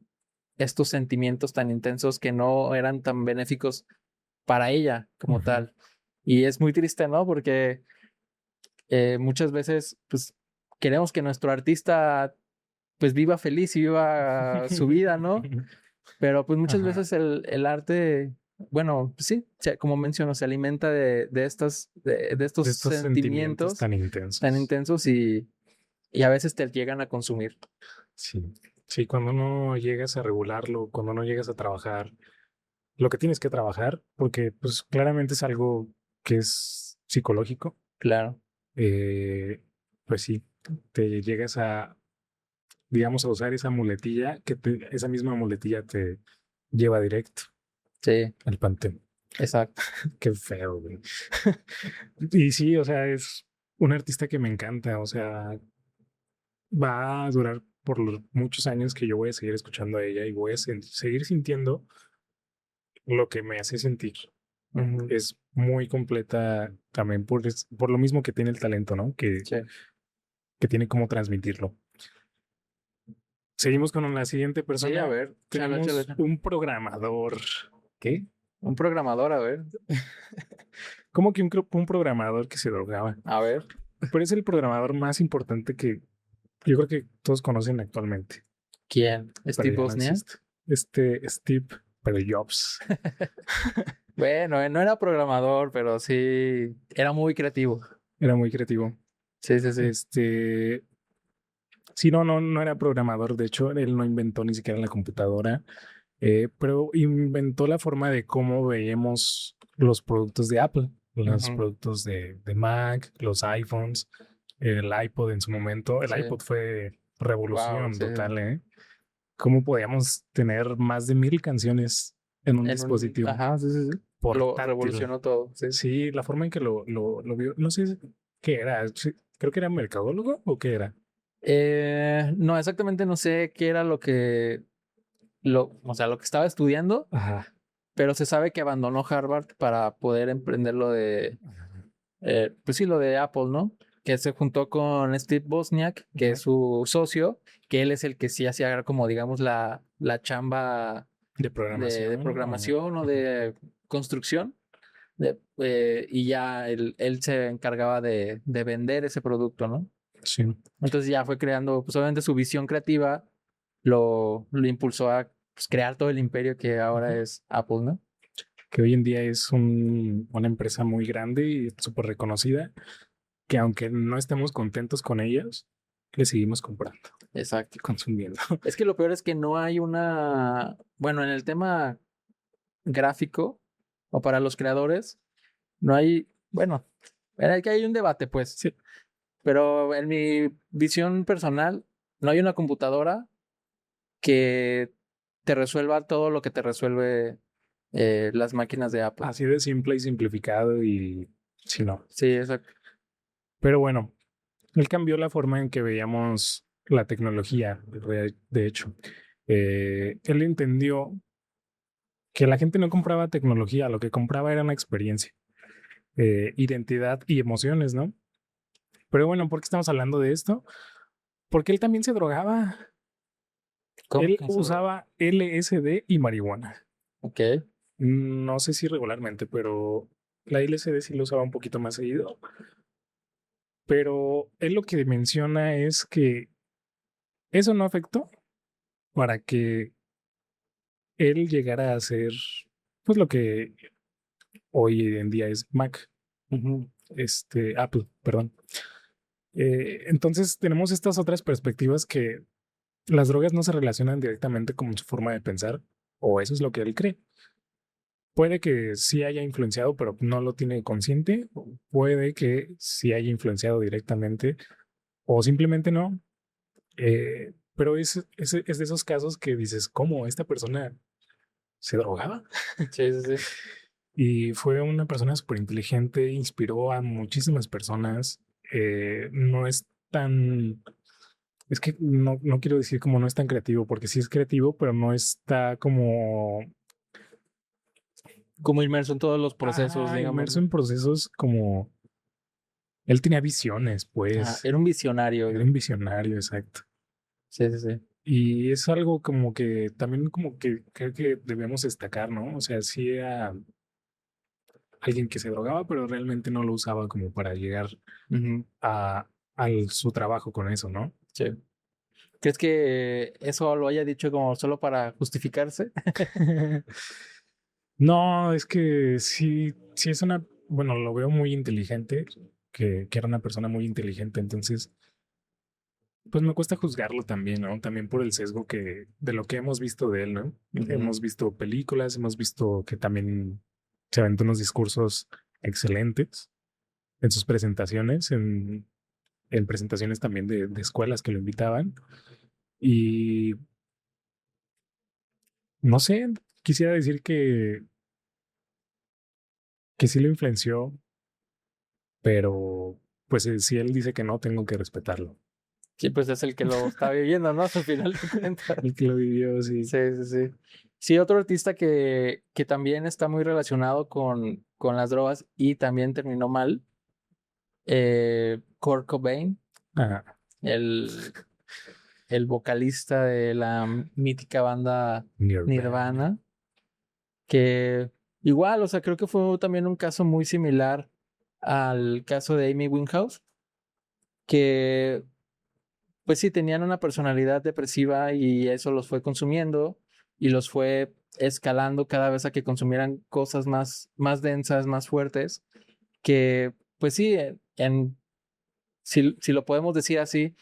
estos sentimientos tan intensos que no eran tan benéficos para ella como Ujú. tal. Y es muy triste, ¿no? Porque muchas veces, pues, queremos que nuestro artista, pues, viva feliz y viva su vida, ¿no? Pero, pues, muchas Ajá. veces el arte, bueno, pues sí, como menciono, se alimenta de estos De estos sentimientos sentimientos tan tan intensos. intensos y a veces te llegan a consumir. Sí. Sí, cuando no llegas a regularlo, cuando no llegas a trabajar lo que tienes que trabajar, porque pues claramente es algo que es psicológico, Claro, eh, pues sí, te llegas a, digamos, a usar esa muletilla, esa misma muletilla te lleva directo sí, al panteón. exacto. Qué feo, güey. Y sí, o sea, es un artista que me encanta, o sea, va a durar por los muchos años que yo voy a seguir escuchando a ella y voy a seguir sintiendo lo que me hace sentir. Ujú. Es muy completa también por lo mismo que tiene el talento, ¿no? Sí. Que tiene cómo transmitirlo. Seguimos con la siguiente Sí, a persona. ver, chala, chala, Tenemos chala. un programador. ¿Qué? Un programador, a ver. ¿Cómo que un programador que se drogaba? A ver. Pero es el programador más importante que yo creo que todos conocen actualmente, ¿Quién? pero ¿Steve ya no Wozniak? existe. Este Steve, pero Jobs, Bueno, no era programador, pero sí era muy creativo. era muy creativo. Sí, sí, sí. Este, sí, no era programador. De hecho, él no inventó ni siquiera la computadora, pero inventó la forma de cómo veíamos los productos de Apple, los Ujú. productos de Mac, los iPhones, el iPod en su momento. El Sí. iPod fue Wow, revolución sí. total, ¿eh? Cómo podíamos tener más de 1000 canciones en un En un, dispositivo ajá, sí, sí, sí. Lo portátil. revolucionó todo, sí. Sí, la forma en que lo vio, no sé qué era, sí, creo que era mercadólogo o qué era. No, exactamente no sé qué era o sea, lo que estaba estudiando, Ajá. pero se sabe que abandonó Harvard para poder emprender pues sí, lo de Apple, ¿no? Que se juntó con Steve Wozniak, que es Ajá. su socio, que él es el que sí hacía como, digamos, la chamba De de programación programación o de construcción. Y ya él se encargaba de vender ese producto, ¿no? sí, Entonces ya fue creando, pues obviamente su visión creativa lo impulsó a pues, crear todo el imperio que ahora ujú, es Apple, ¿no? que hoy en día es una empresa muy grande y súper reconocida, que aunque no estemos contentos con ellos, le seguimos comprando Exacto. y consumiendo. Es que lo peor es que no hay bueno, en el tema gráfico o para los creadores, no hay, bueno, que hay un debate, pues, Sí, pero en mi visión personal, no hay una computadora que te resuelva todo lo que te resuelve las máquinas de Apple. así de simple y simplificado y sí, no. Sí, exacto. Pero bueno, él cambió la forma en que veíamos la tecnología, de hecho. Él entendió que la gente no compraba tecnología, lo que compraba era una experiencia, identidad y emociones, ¿no? Pero bueno, ¿por qué estamos hablando de esto? Porque él también se drogaba. ¿Cómo Él que se droga? usaba LSD y marihuana. Ok. No sé si regularmente, pero la LSD sí lo usaba un poquito más seguido. Pero él lo que menciona es que eso no afectó para que él llegara a ser, pues lo que hoy en día es Mac, Ujú. Apple, perdón. Entonces tenemos estas otras perspectivas que las drogas no se relacionan directamente con su forma de pensar, o eso es lo que él cree. Puede que sí haya influenciado, pero no lo tiene consciente. Puede que sí haya influenciado directamente, o simplemente no. Pero es de esos casos que dices, ¿cómo esta persona se drogaba? Sí, sí, sí. Y fue una persona súper inteligente, inspiró a muchísimas personas. No es tan, es que no quiero decir como no es tan creativo, porque sí es creativo, pero no está como Como inmerso en todos los procesos, digamos, inmerso ¿no? en procesos como él tenía visiones, Ajá, pues era un visionario. era un visionario, exacto. Sí, sí, sí. Y es algo como que también como que creo que debemos destacar, ¿no? O sea, sí era alguien que se drogaba, pero realmente no lo usaba como para llegar Ujú. a, su trabajo con eso, ¿no? Sí. ¿Crees que eso lo haya dicho como solo para justificarse? No, es que sí es bueno, lo veo muy inteligente, que era una persona muy inteligente, entonces, pues me cuesta juzgarlo también, ¿no? También por el sesgo de lo que hemos visto de él, ¿no? Ujú. Hemos visto películas, hemos visto que también se aventó unos discursos excelentes en sus presentaciones, en presentaciones también de escuelas que lo invitaban. Y no sé, quisiera decir que sí lo influenció, pero pues si él dice que no, tengo que respetarlo. Sí, pues es el que lo está viviendo, ¿no? Al final de cuentas. El que lo vivió, sí. Sí, sí, sí. Sí, otro artista que también está muy relacionado con las drogas y también terminó mal, Kurt Cobain, Ah, el, el vocalista de la mítica banda Nirvana. Nirvana, que igual, o sea, creo que fue también un caso muy similar al caso de Amy Winehouse, que pues sí tenían una personalidad depresiva y eso los fue consumiendo y los fue escalando cada vez a que consumieran cosas más densas, más fuertes, que pues sí, si lo podemos decir así,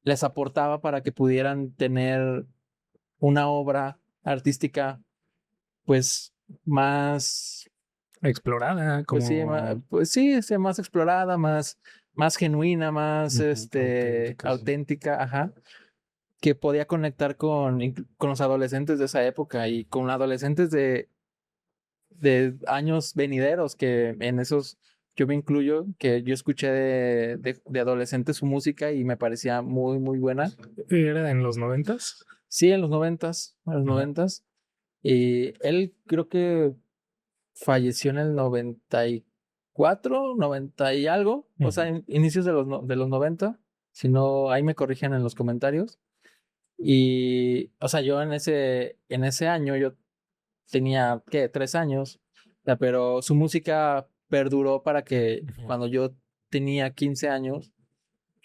les aportaba para que pudieran tener una obra artística pues más, Explorada, pues sí, como pues sí, más explorada, más genuina, más auténtica, sí. auténtica, ajá, que podía conectar con los adolescentes de esa época y con adolescentes de años venideros, que en esos yo me incluyo, que yo escuché de adolescentes su música y me parecía muy, muy buena. ¿Era en los 90s? Sí, en los noventas. Y él creo que falleció en el 94, 90 y algo, o sea, inicios de los 90. Si no, ahí me corrigen en los comentarios. Y, o sea, yo en ese año, yo tenía, ¿qué? 3 años, o sea, pero su música perduró para que Ujú. cuando yo tenía 15 años,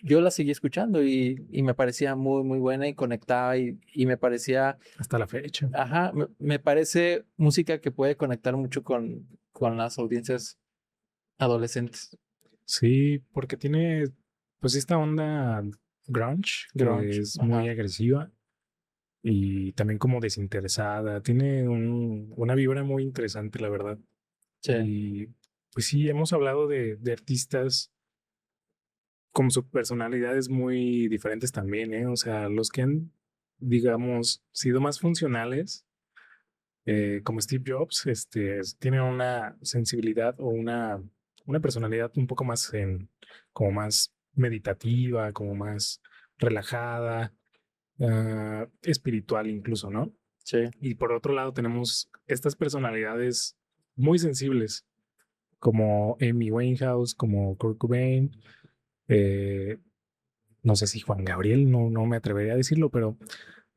yo la seguí escuchando y me parecía muy, muy buena y conectaba y me parecía, Hasta la fecha. ajá, me parece música que puede conectar mucho con las audiencias adolescentes. Sí, porque tiene pues esta onda grunge que Grunge, es muy ajá, agresiva y también como desinteresada. Tiene una vibra muy interesante, la verdad. sí, Y pues sí, hemos hablado de artistas con sus personalidades muy diferentes también, ¿eh? O sea, los que han, digamos, sido más funcionales, como Steve Jobs, tienen una sensibilidad o una personalidad un poco más como más meditativa, como más relajada, espiritual incluso, ¿no? sí. Y por otro lado tenemos estas personalidades muy sensibles, como Amy Winehouse, como Kurt Cobain, eh, no sé si Juan Gabriel, no me atrevería a decirlo, pero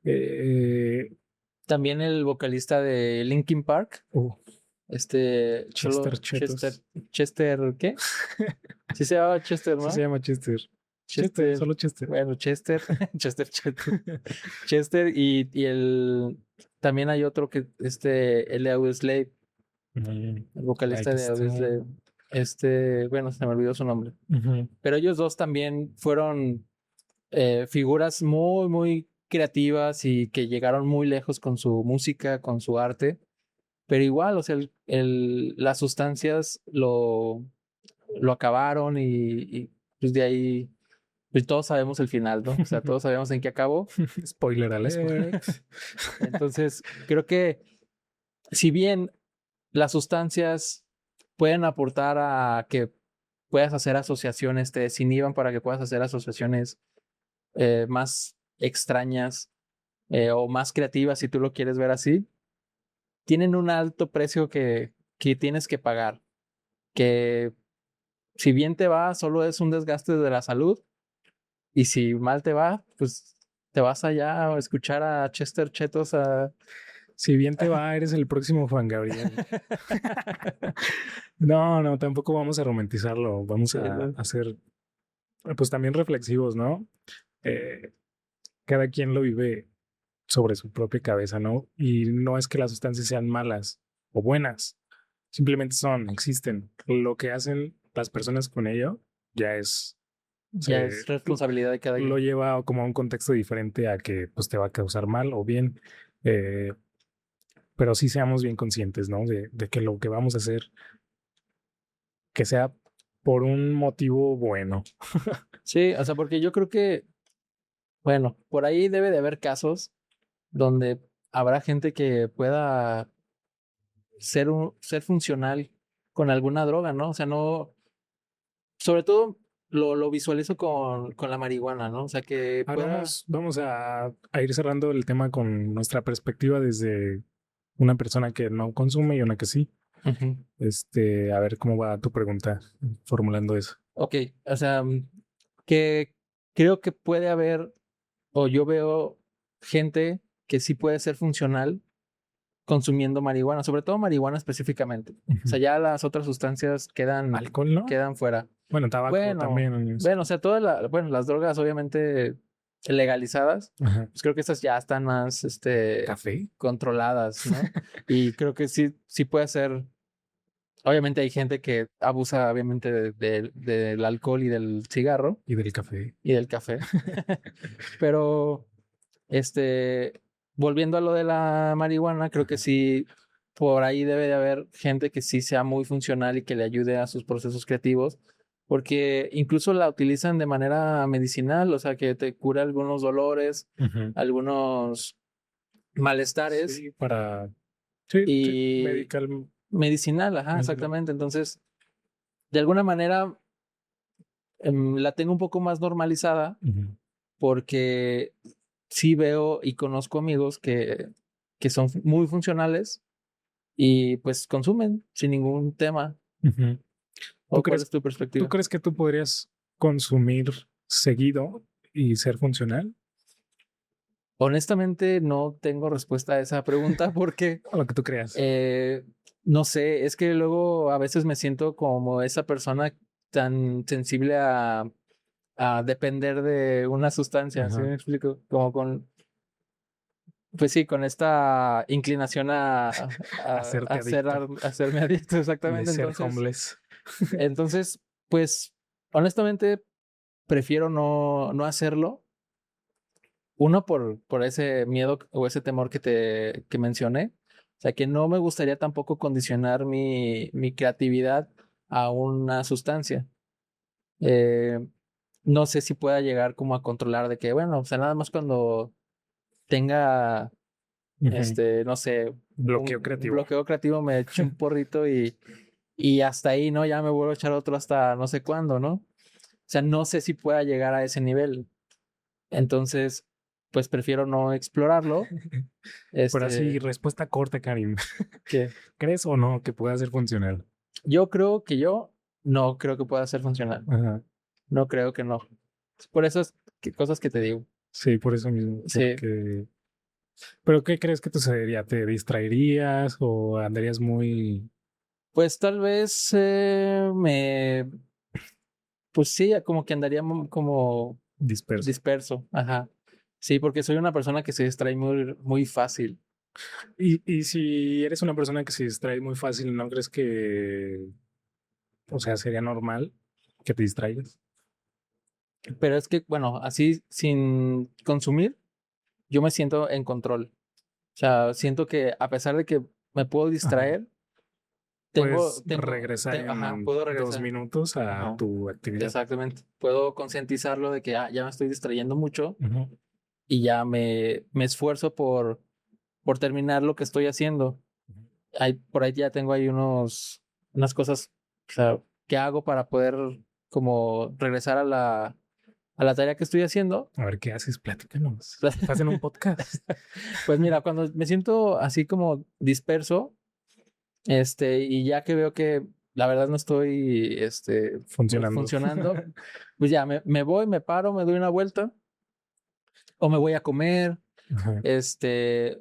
eh, También el vocalista de Linkin Park, uh, solo Chester Chester, Chetos. Chester, ¿qué? Sí se llamaba Chester, Sí se ¿no? llama Chester. Chester, Chester, solo Chester. bueno, Chester, Chester, Chester también hay otro que, el Audioslave, Mm, el aquí vocalista de está. Audioslave, bueno, se me olvidó su nombre, Ujú. pero ellos dos también fueron figuras muy, muy creativas y que llegaron muy lejos con su música, con su arte, pero igual, o sea, las sustancias lo acabaron y pues de ahí, pues todos sabemos el final, ¿no? O sea, todos sabemos en qué acabó. Spoiler alert. Entonces, creo que si bien las sustancias pueden aportar a que puedas hacer asociaciones, te desinhiban para que puedas hacer asociaciones más extrañas o más creativas, si tú lo quieres ver así, tienen un alto precio que tienes que pagar, que si bien te va, solo es un desgaste de la salud, y si mal te va, pues te vas allá a escuchar a Chester Chetos a... Si bien te va, eres el próximo Juan Gabriel. No, tampoco vamos a romantizarlo. Vamos Sí, a ser, pues también reflexivos, ¿no? Eh, cada quien lo vive sobre su propia cabeza, ¿no? Y no es que las sustancias sean malas o buenas, simplemente existen. Lo que hacen las personas con ello ya es, ya es responsabilidad de cada lo quien. lleva como a un contexto diferente a que pues te va a causar mal o bien, eh, pero sí seamos bien conscientes, ¿no? De que lo que vamos a hacer, que sea por un motivo bueno. Sí, o sea, porque yo creo que, bueno, por ahí debe de haber casos donde habrá gente que pueda ser funcional con alguna droga, ¿no? O sea, no, sobre todo lo visualizo con la marihuana, ¿no? O sea, que Ahora pueda, vamos a ir cerrando el tema con nuestra perspectiva desde una persona que no consume y una que sí. Ujú. A ver cómo va tu pregunta formulando eso. Ok, o sea, que creo que puede haber, o yo veo gente que sí puede ser funcional consumiendo marihuana, sobre todo marihuana específicamente. O sea, ya las otras sustancias Alcohol, ¿no? quedan fuera. Bueno, tabaco Bueno, también. o sea, bueno, las drogas obviamente legalizadas, Ajá. pues creo que estas ya están más, Café controladas, ¿no? Y creo que sí puede ser. Obviamente hay gente que abusa obviamente del alcohol y del cigarro y del café. y del café. Pero, volviendo a lo de la marihuana, creo que sí, por ahí debe de haber gente que sí sea muy funcional y que le ayude a sus procesos creativos, porque incluso la utilizan de manera medicinal, o sea, que te cura algunos dolores, Ujú. algunos malestares Sí, para... Sí, sí, y medical. medicinal, ajá, Medical. exactamente. Entonces, de alguna manera, la tengo un poco más normalizada Ujú. porque sí veo y conozco amigos que son muy funcionales y pues consumen sin ningún tema. Ujú. ¿Tú ¿O cuál es crees, tu tú perspectiva? crees que tú podrías consumir seguido y ser funcional? Honestamente, no tengo respuesta a esa pregunta porque O lo que tú creas. eh, no sé, es que luego a veces me siento como esa persona tan sensible a depender de una sustancia, ¿sí Ajá. me explico? Como pues sí, con esta inclinación Hacerte adicto. a hacerme adicto, De exactamente. ser homeless. Entonces, pues, honestamente, prefiero no hacerlo. Uno, por ese miedo o ese temor que mencioné. O sea, que no me gustaría tampoco condicionar mi creatividad a una sustancia. Eh, no sé si pueda llegar como a controlar de que, bueno, o sea, nada más cuando tenga Ujú. no sé, Bloqueo un creativo. bloqueo creativo, me eché un porrito y hasta ahí, ¿no? Ya me vuelvo a echar otro hasta no sé cuándo, ¿no? O sea, no sé si pueda llegar a ese nivel. Entonces, pues prefiero no explorarlo. Pero así, Este, respuesta corta, Karim. que ¿Crees o no que pueda ser funcional? yo creo que yo no creo que pueda ser funcional. Ajá. No creo que no. Por esas cosas que te digo. Sí, por eso mismo. Sí, Porque... ¿Pero qué crees que te sucedería? ¿Te distraerías o andarías muy pues tal vez pues sí, como que andaría como disperso? disperso, ajá. Sí, porque soy una persona que se distrae muy fácil. Y si eres una persona que se distrae muy fácil, ¿no crees que, o sea, sería normal que te distraigas? Pero es que, bueno, así sin consumir, yo me siento en control. O sea, siento que a pesar de que me puedo Ajá. distraer, Puedes regresar ajá, en puedo 2 regresar. minutos a Ajá, tu actividad. exactamente. Puedo concientizarlo de que ya me estoy distrayendo mucho Ujú. y ya me esfuerzo por terminar lo que estoy haciendo. Por ahí ya tengo ahí unas cosas, o sea, que hago para poder como regresar a la tarea que estoy haciendo. A ver qué haces, platícanos. Estás en un podcast Pues mira, cuando me siento así como disperso, y ya que veo que la verdad no estoy, pues funcionando. funcionando, pues ya me voy, me paro, me doy una vuelta o me voy a comer, Ajá. Eh,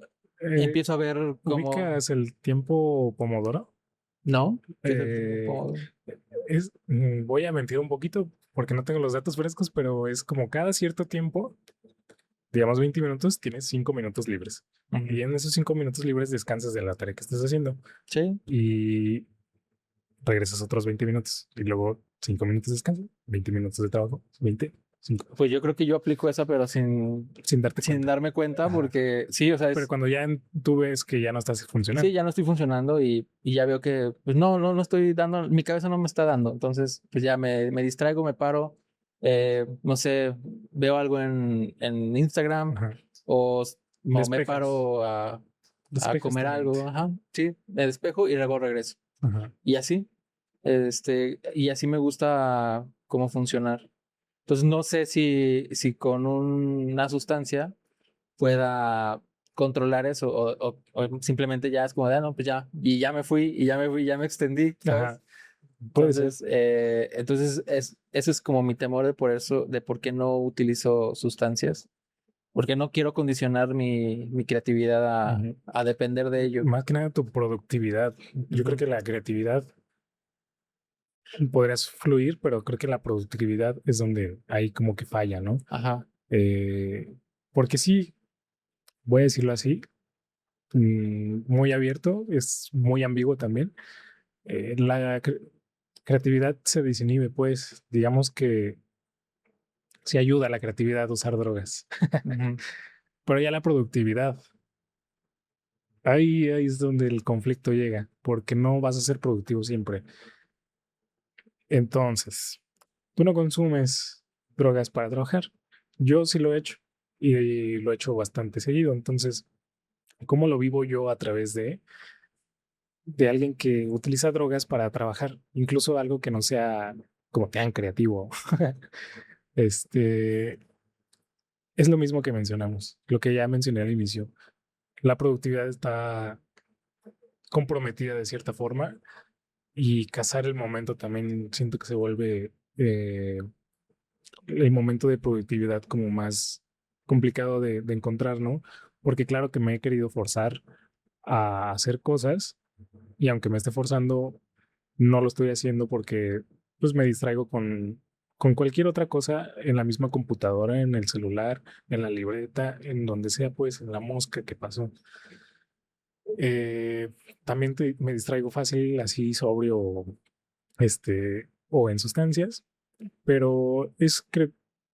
empiezo a ver cómo, ¿Ubicas el tiempo Pomodoro? ¿no? ¿Qué es el tiempo? Eh, Voy a mentir un poquito porque no tengo los datos frescos, pero es como cada cierto tiempo, digamos 20 minutos, tienes 5 minutos libres. Y en esos 5 minutos libres descansas de la tarea que estás haciendo Sí, y regresas otros 20 minutos y luego 5 minutos de descanso, 20 minutos de trabajo, 20, 5, pues yo creo que yo aplico esa, pero sin darte sin cuenta. darme cuenta, Ajá. porque sí, o sea, Pero cuando ya tú ves que ya no estás sí, funcionando. ya no estoy funcionando y ya veo que, pues no estoy dando, mi cabeza no me está dando. Entonces, pues ya me distraigo, me paro, no sé, veo algo en Instagram Ajá. o me Despejas, paro a despejas comer tu mente. algo, ajá, sí, me despejo y luego regreso. Ajá. Y así, y así me gusta cómo funcionar. Entonces, no sé si con una sustancia pueda controlar eso o simplemente ya es como de, no, pues ya, y ya me fui, y ya me fui, ya me extendí, ¿sabes? Ajá. Puede ser. Entonces eso es como mi temor de por eso, de por qué no utilizo sustancias, porque no quiero condicionar mi creatividad Ujú. a depender de ello. Más que nada tu productividad. Yo creo Ujú. que la creatividad podrías fluir, pero creo que la productividad es donde ahí como que falla, ¿no? Ajá. Eh, Porque sí, voy a decirlo así, muy abierto, es muy ambiguo también. La creatividad se desinhibe, pues digamos que sí ayuda a la creatividad a usar drogas, Ujú. pero ya la productividad, ahí es donde el conflicto llega, porque no vas a ser productivo siempre. Entonces, tú no consumes drogas para trabajar. Yo sí lo he hecho y lo he hecho bastante seguido. Entonces, ¿cómo lo vivo yo a través de alguien que utiliza drogas para trabajar? Incluso algo que no sea como tan creativo. Este es lo mismo que mencionamos, lo que ya mencioné al inicio. La productividad está comprometida de cierta forma y cazar el momento también siento que se vuelve el momento de productividad como más complicado de encontrar, ¿no? Porque claro que me he querido forzar a hacer cosas y aunque me esté forzando, no lo estoy haciendo porque pues me distraigo con cualquier otra cosa en la misma computadora, en el celular, en la libreta, en donde sea, pues en la mosca que pasó. Eh, También me distraigo fácil así sobrio, o en sustancias, pero es creo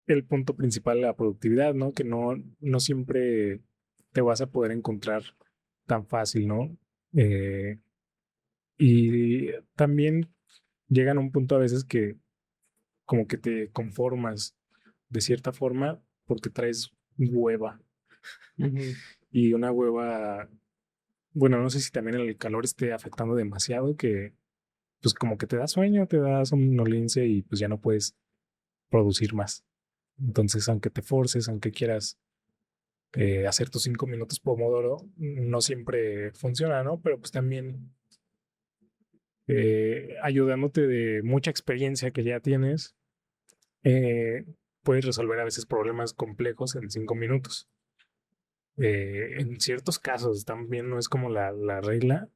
el punto principal la productividad, ¿no? Que no siempre te vas a poder encontrar tan fácil, ¿no? Eh, y también llegan a un punto a veces que como que te conformas de cierta forma porque traes hueva Ujú. y una hueva, bueno, no sé si también el calor esté afectando demasiado que pues como que te da sueño, te da somnolencia y pues ya no puedes producir más. Entonces, aunque te forces, aunque quieras hacer tus 5 minutos Pomodoro, no siempre funciona, ¿no? Pero pues también ayudándote de mucha experiencia que ya tienes, eh, puedes resolver a veces problemas complejos en 5 minutos. En ciertos casos también no es como la regla,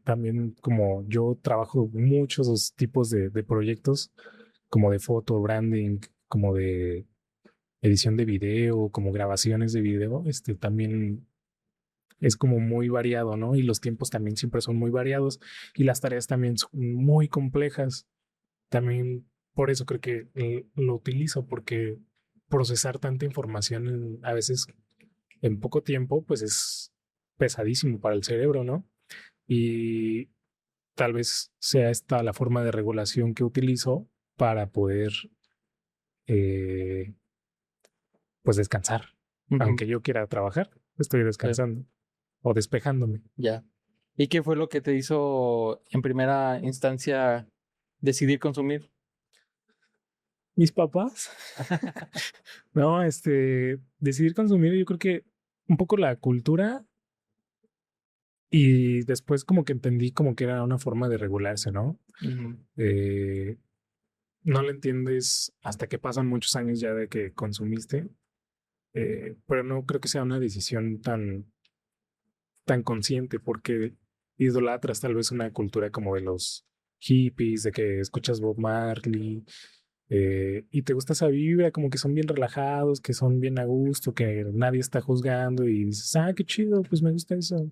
también como yo trabajo muchos tipos de proyectos, como de foto, branding, como de edición de video, como grabaciones de video, también es como muy variado, ¿no? Y los tiempos también siempre son muy variados y las tareas también son muy complejas. También por eso creo que lo utilizo, porque procesar tanta información a veces en poco tiempo, pues es pesadísimo para el cerebro, ¿no? Y tal vez sea esta la forma de regulación que utilizo para poder, eh, pues descansar. Ujú. Aunque yo quiera trabajar, estoy Sí, descansando o despejándome. ya. ¿Y qué fue lo que te hizo en primera instancia decidir consumir? Mis papás, no, decidir consumir, yo creo que un poco la cultura y después como que entendí como que era una forma de regularse, ¿no? Ujú. Eh, no lo entiendes hasta que pasan muchos años ya de que consumiste, pero no creo que sea una decisión tan consciente porque idolatras tal vez una cultura como de los hippies, de que escuchas Bob Marley, y te gusta esa vibra, como que son bien relajados, que son bien a gusto, que nadie está juzgando y dices, ah, qué chido, pues me gusta eso,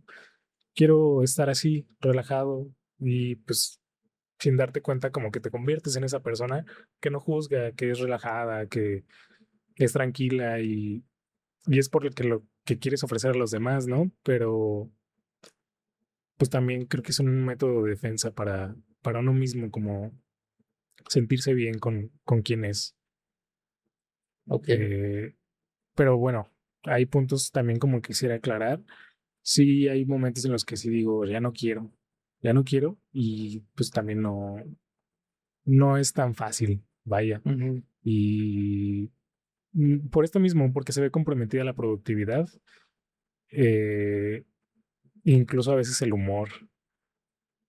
quiero estar así, relajado y pues sin darte cuenta como que te conviertes en esa persona que no juzga, que es relajada, que es tranquila y es por lo que quieres ofrecer a los demás, ¿no? Pero pues también creo que es un método de defensa para uno mismo, como sentirse bien con quien es. Ok. Eh, pero bueno, hay puntos también como quisiera aclarar. Sí, hay momentos en los que sí digo, ya no quiero y pues también no es tan fácil, vaya. Ujú. Y por esto mismo, porque se ve comprometida la productividad, incluso a veces el humor.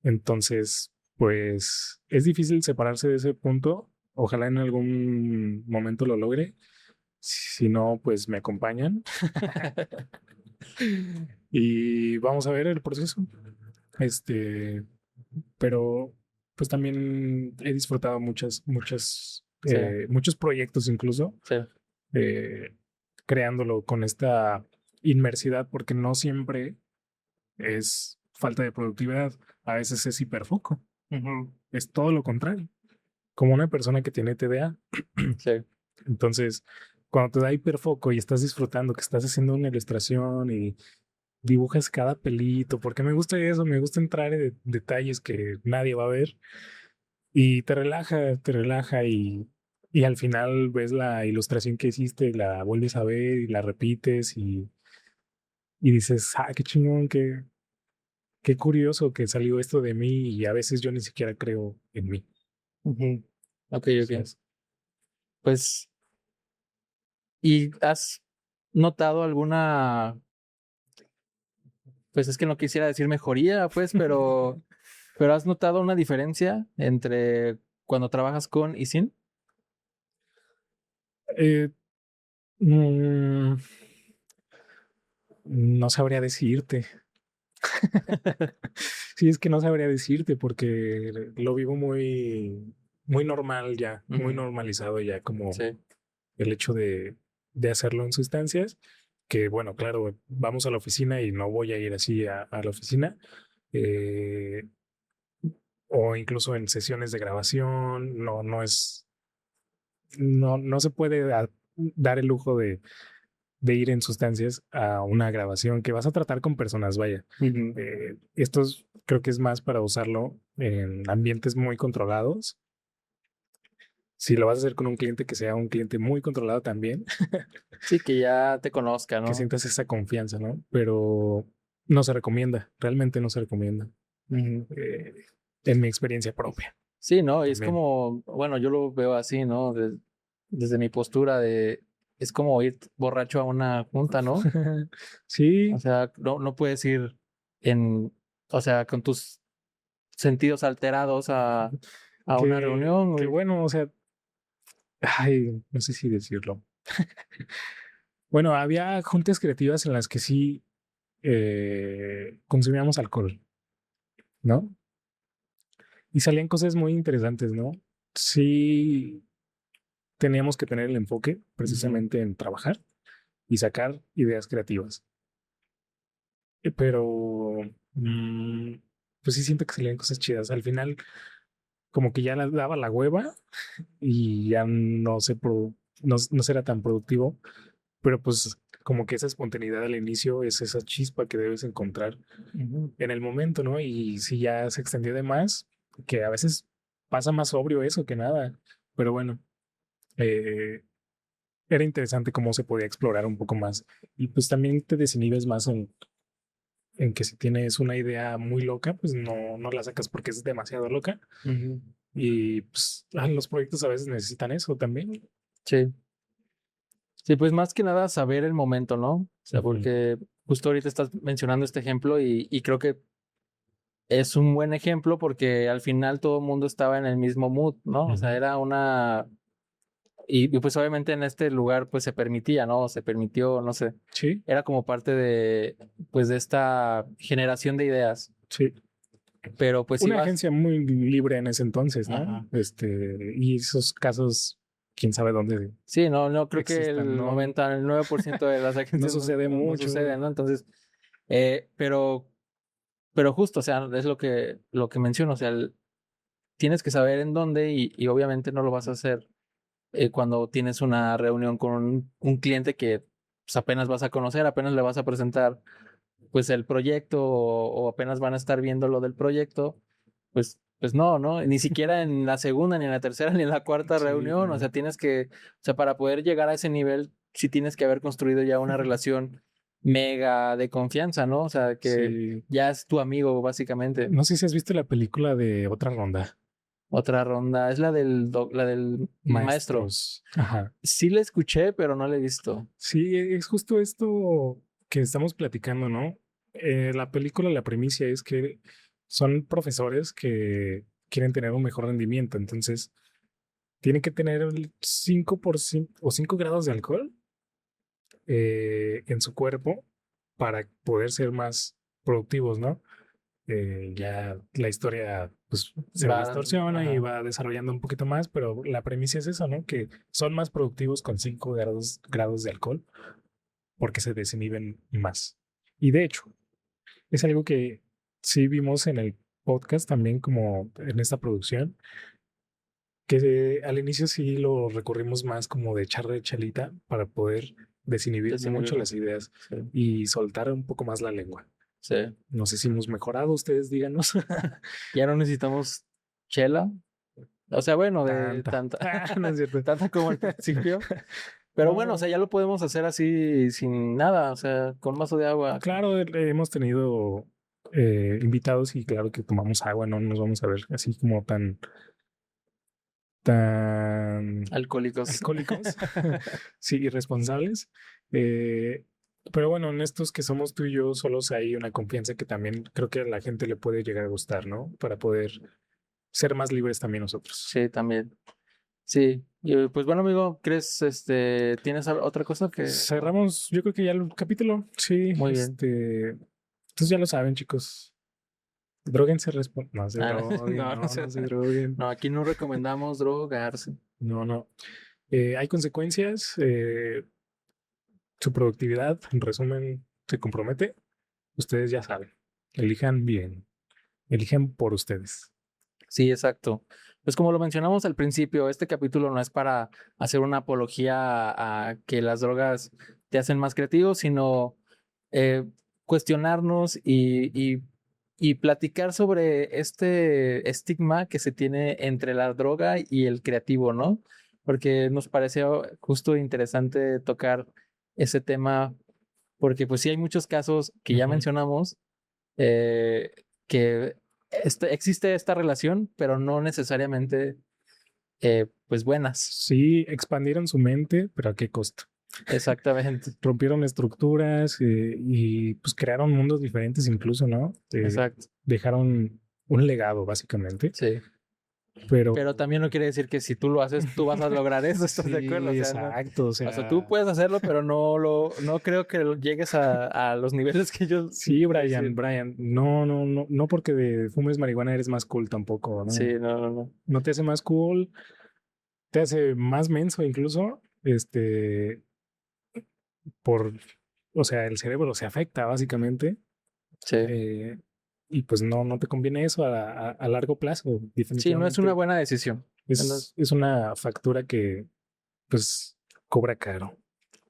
Entonces, pues es difícil separarse de ese punto. Ojalá en algún momento lo logre. Si no, pues me acompañan y vamos a ver el proceso. Este, pero pues también he disfrutado Sí, muchos proyectos incluso, sí. eh, creándolo con esta inmersidad, porque no siempre es falta de productividad, a veces es hiperfoco, Ujú. es todo lo contrario, como una persona que tiene TDA. Sí. Entonces, cuando te da hiperfoco y estás disfrutando que estás haciendo una ilustración y dibujas cada pelito, porque me gusta eso, me gusta entrar en detalles que nadie va a ver y te relaja y al final ves la ilustración que hiciste, la vuelves a ver y la repites y dices, ah, qué chingón, qué curioso que salió esto de mí y a veces yo ni siquiera creo en mí. Ujú. Ok, ok. ¿Sabes? Pues, ¿y has notado alguna, pues es que no quisiera decir mejoría, pues, pero has notado una diferencia entre cuando trabajas con y sin? Eh, mm, no sabría decirte. Sí, es que no sabría decirte porque lo vivo muy normal ya, muy Ujú. normalizado ya, como Sí. el hecho de hacerlo en sustancias, que bueno, claro, vamos a la oficina y no voy a ir así a la oficina, eh, o incluso en sesiones de grabación, no se puede dar el lujo de ir en sustancias a una grabación que vas a tratar con personas, vaya. Ujú. Creo que es más para usarlo en ambientes muy controlados. Si lo vas a hacer con un cliente, que sea un cliente muy controlado también, Sí, que ya te conozca, que ¿no? sientas esa confianza, ¿no? Pero no se recomienda, realmente no se recomienda, Ujú. eh, en mi experiencia propia Sí, ¿no? Y es también. como, bueno, yo lo veo así, ¿no? Desde mi postura de, es como ir borracho a una junta, ¿no? O Sí, sea, no puedes ir en, o sea, con tus sentidos alterados a una reunión, que güey. bueno, o sea, ay, no sé si decirlo. Bueno, había juntas creativas en las que sí consumíamos alcohol, ¿no? Y salían cosas muy interesantes, ¿no? Sí, teníamos que tener el enfoque Ujú. precisamente en trabajar y sacar ideas creativas. Pero, mm, pues sí siento que salían cosas chidas. Al final, como que ya les daba la hueva y ya no será tan productivo, pero pues como que esa espontaneidad al inicio es esa chispa que debes encontrar Ujú. en el momento, ¿no? Y si ya se extendió de más, que a veces pasa más sobrio eso que nada, pero bueno, eh, era interesante cómo se podía explorar un poco más. Y pues también te desinhibes más en que si tienes una idea muy loca, pues no la sacas porque es demasiado loca. Ujú. Y pues los proyectos a veces necesitan eso también. Sí. Sí, pues más que nada saber el momento, ¿no? O sea, Ujú. porque justo ahorita estás mencionando este ejemplo y creo que es un buen ejemplo porque al final todo el mundo estaba en el mismo mood, ¿no? O sea, Ujú. era una... Y pues obviamente en este lugar pues se permitía, ¿no? Se permitió, no sé, Sí, era como parte de, pues de esta generación de ideas. sí. Pero pues Una ibas... agencia muy libre en ese entonces, ¿no? Ajá. Y esos casos, quién sabe dónde Sí, no creo que existan, el ¿no? 99% de las No agencias sucede no mucho. sucede, ¿no? Entonces, pero justo, o sea, es lo que menciono, o sea, tienes que saber en dónde y obviamente no lo vas a hacer cuando tienes una reunión con un cliente que pues, apenas vas a conocer, apenas le vas a presentar pues el proyecto o apenas van a estar viendo lo del proyecto, pues no, ni siquiera en la segunda, ni en la tercera, ni en la cuarta Sí, reunión, o sea, tienes que, o sea, para poder llegar a ese nivel, sí tienes que haber construido ya una relación mega de confianza, ¿no? O sea, que sí. ya es tu amigo, básicamente. No sé si has visto la película de Otra Ronda, Otra ronda, es la del maestro. Maestros. Ajá. Sí la escuché, pero no la he visto. Sí, es justo esto. que estamos platicando, ¿no? La película, la primicia es que son profesores que quieren tener un mejor rendimiento, entonces tienen que tener el 5% o 5 grados de alcohol en su cuerpo para poder ser más productivos, ¿no? Ya la historia pues se distorsiona y va desarrollando un poquito más, pero la premisa es eso, ¿no? Que son más productivos con 5 grados de alcohol porque se desinhiben más. Y de hecho, es algo que sí vimos en el podcast también como en esta producción, que al inicio sí lo recurrimos más como de echarle chelita para poder desinhibir mucho las ideas y soltar un poco más la lengua. Sí. No sé si hemos mejorado, ustedes díganos. Ya no necesitamos chela. O sea, bueno, de tanta, no es cierto. tanta como al principio. Pero bueno, o sea, ya lo podemos hacer así sin nada, o sea, con un vaso de agua. Claro, hemos tenido invitados y claro que tomamos agua, no nos vamos a ver así como tan alcohólicos. Sí, irresponsables. Pero bueno, en estos que somos tú y yo, solos hay una confianza que también creo que a la gente le puede llegar a gustar, ¿no? Para poder ser más libres también nosotros. Sí, también. Sí, y pues bueno, amigo, ¿crees, tienes otra cosa que...? Cerramos, yo creo que ya el capítulo, sí. Muy bien. Entonces ya lo saben, chicos. Dróguense, no se droguen, no se droguen. No, aquí no recomendamos drogarse. No. Hay consecuencias, su productividad, en resumen, se compromete. Ustedes ya saben, elijan bien, elijan por ustedes. Sí, exacto. Pues como lo mencionamos al principio, este capítulo no es para hacer una apología a que las drogas te hacen más creativo, sino cuestionarnos y platicar sobre este estigma que se tiene entre la droga y el creativo, ¿no? Porque nos pareció justo interesante tocar ese tema, porque pues sí hay muchos casos que ya mencionamos que existe esta relación, pero no necesariamente pues buenas. Sí, expandieron su mente, pero ¿a qué costo? Exactamente. Rompieron estructuras y pues crearon mundos diferentes incluso, ¿no? Exacto. Dejaron un legado, básicamente. Sí. Pero también no quiere decir que si tú lo haces, tú vas a lograr eso, ¿estás de acuerdo? O sea, exacto. No, o sea, tú puedes hacerlo, pero no creo que llegues a los niveles que yo... Sí, Brian, no porque fumes marihuana eres más cool tampoco, ¿no? Sí, no. No te hace más cool, te hace más menso incluso, o sea, el cerebro se afecta básicamente. Sí. Y pues no te conviene eso a largo plazo, definitivamente. Sí, no es una buena decisión. Es una factura que pues cobra caro.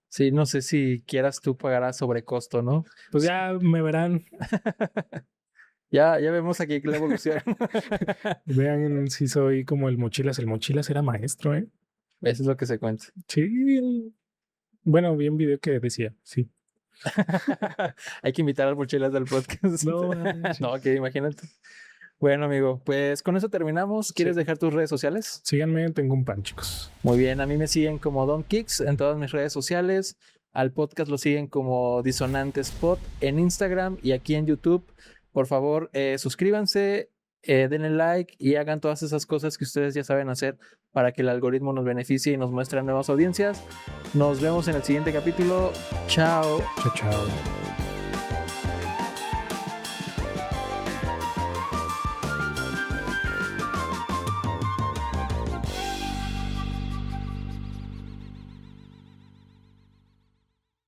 Sí, no sé si quieras tú pagar a sobrecosto, ¿no? Pues ya me verán. Ya vemos aquí la evolución. Vean si soy como el Mochilas. El Mochilas era maestro, ¿eh? Eso es lo que se cuenta. Sí. Bueno, vi un video que decía, sí. Hay que invitar a las mochilas del podcast. No, que imagínate. Bueno, amigo, pues con eso terminamos. ¿Quieres dejar tus redes sociales? Síganme, tengo un pan, chicos. Muy bien, a mí me siguen como Don Kicks en todas mis redes sociales. Al podcast lo siguen como Disonantes Pod en Instagram y aquí en YouTube. Por favor, suscríbanse, denle like y hagan todas esas cosas que ustedes ya saben hacer para que el algoritmo nos beneficie y nos muestre a nuevas audiencias. Nos vemos en el siguiente capítulo. Chao. Chao.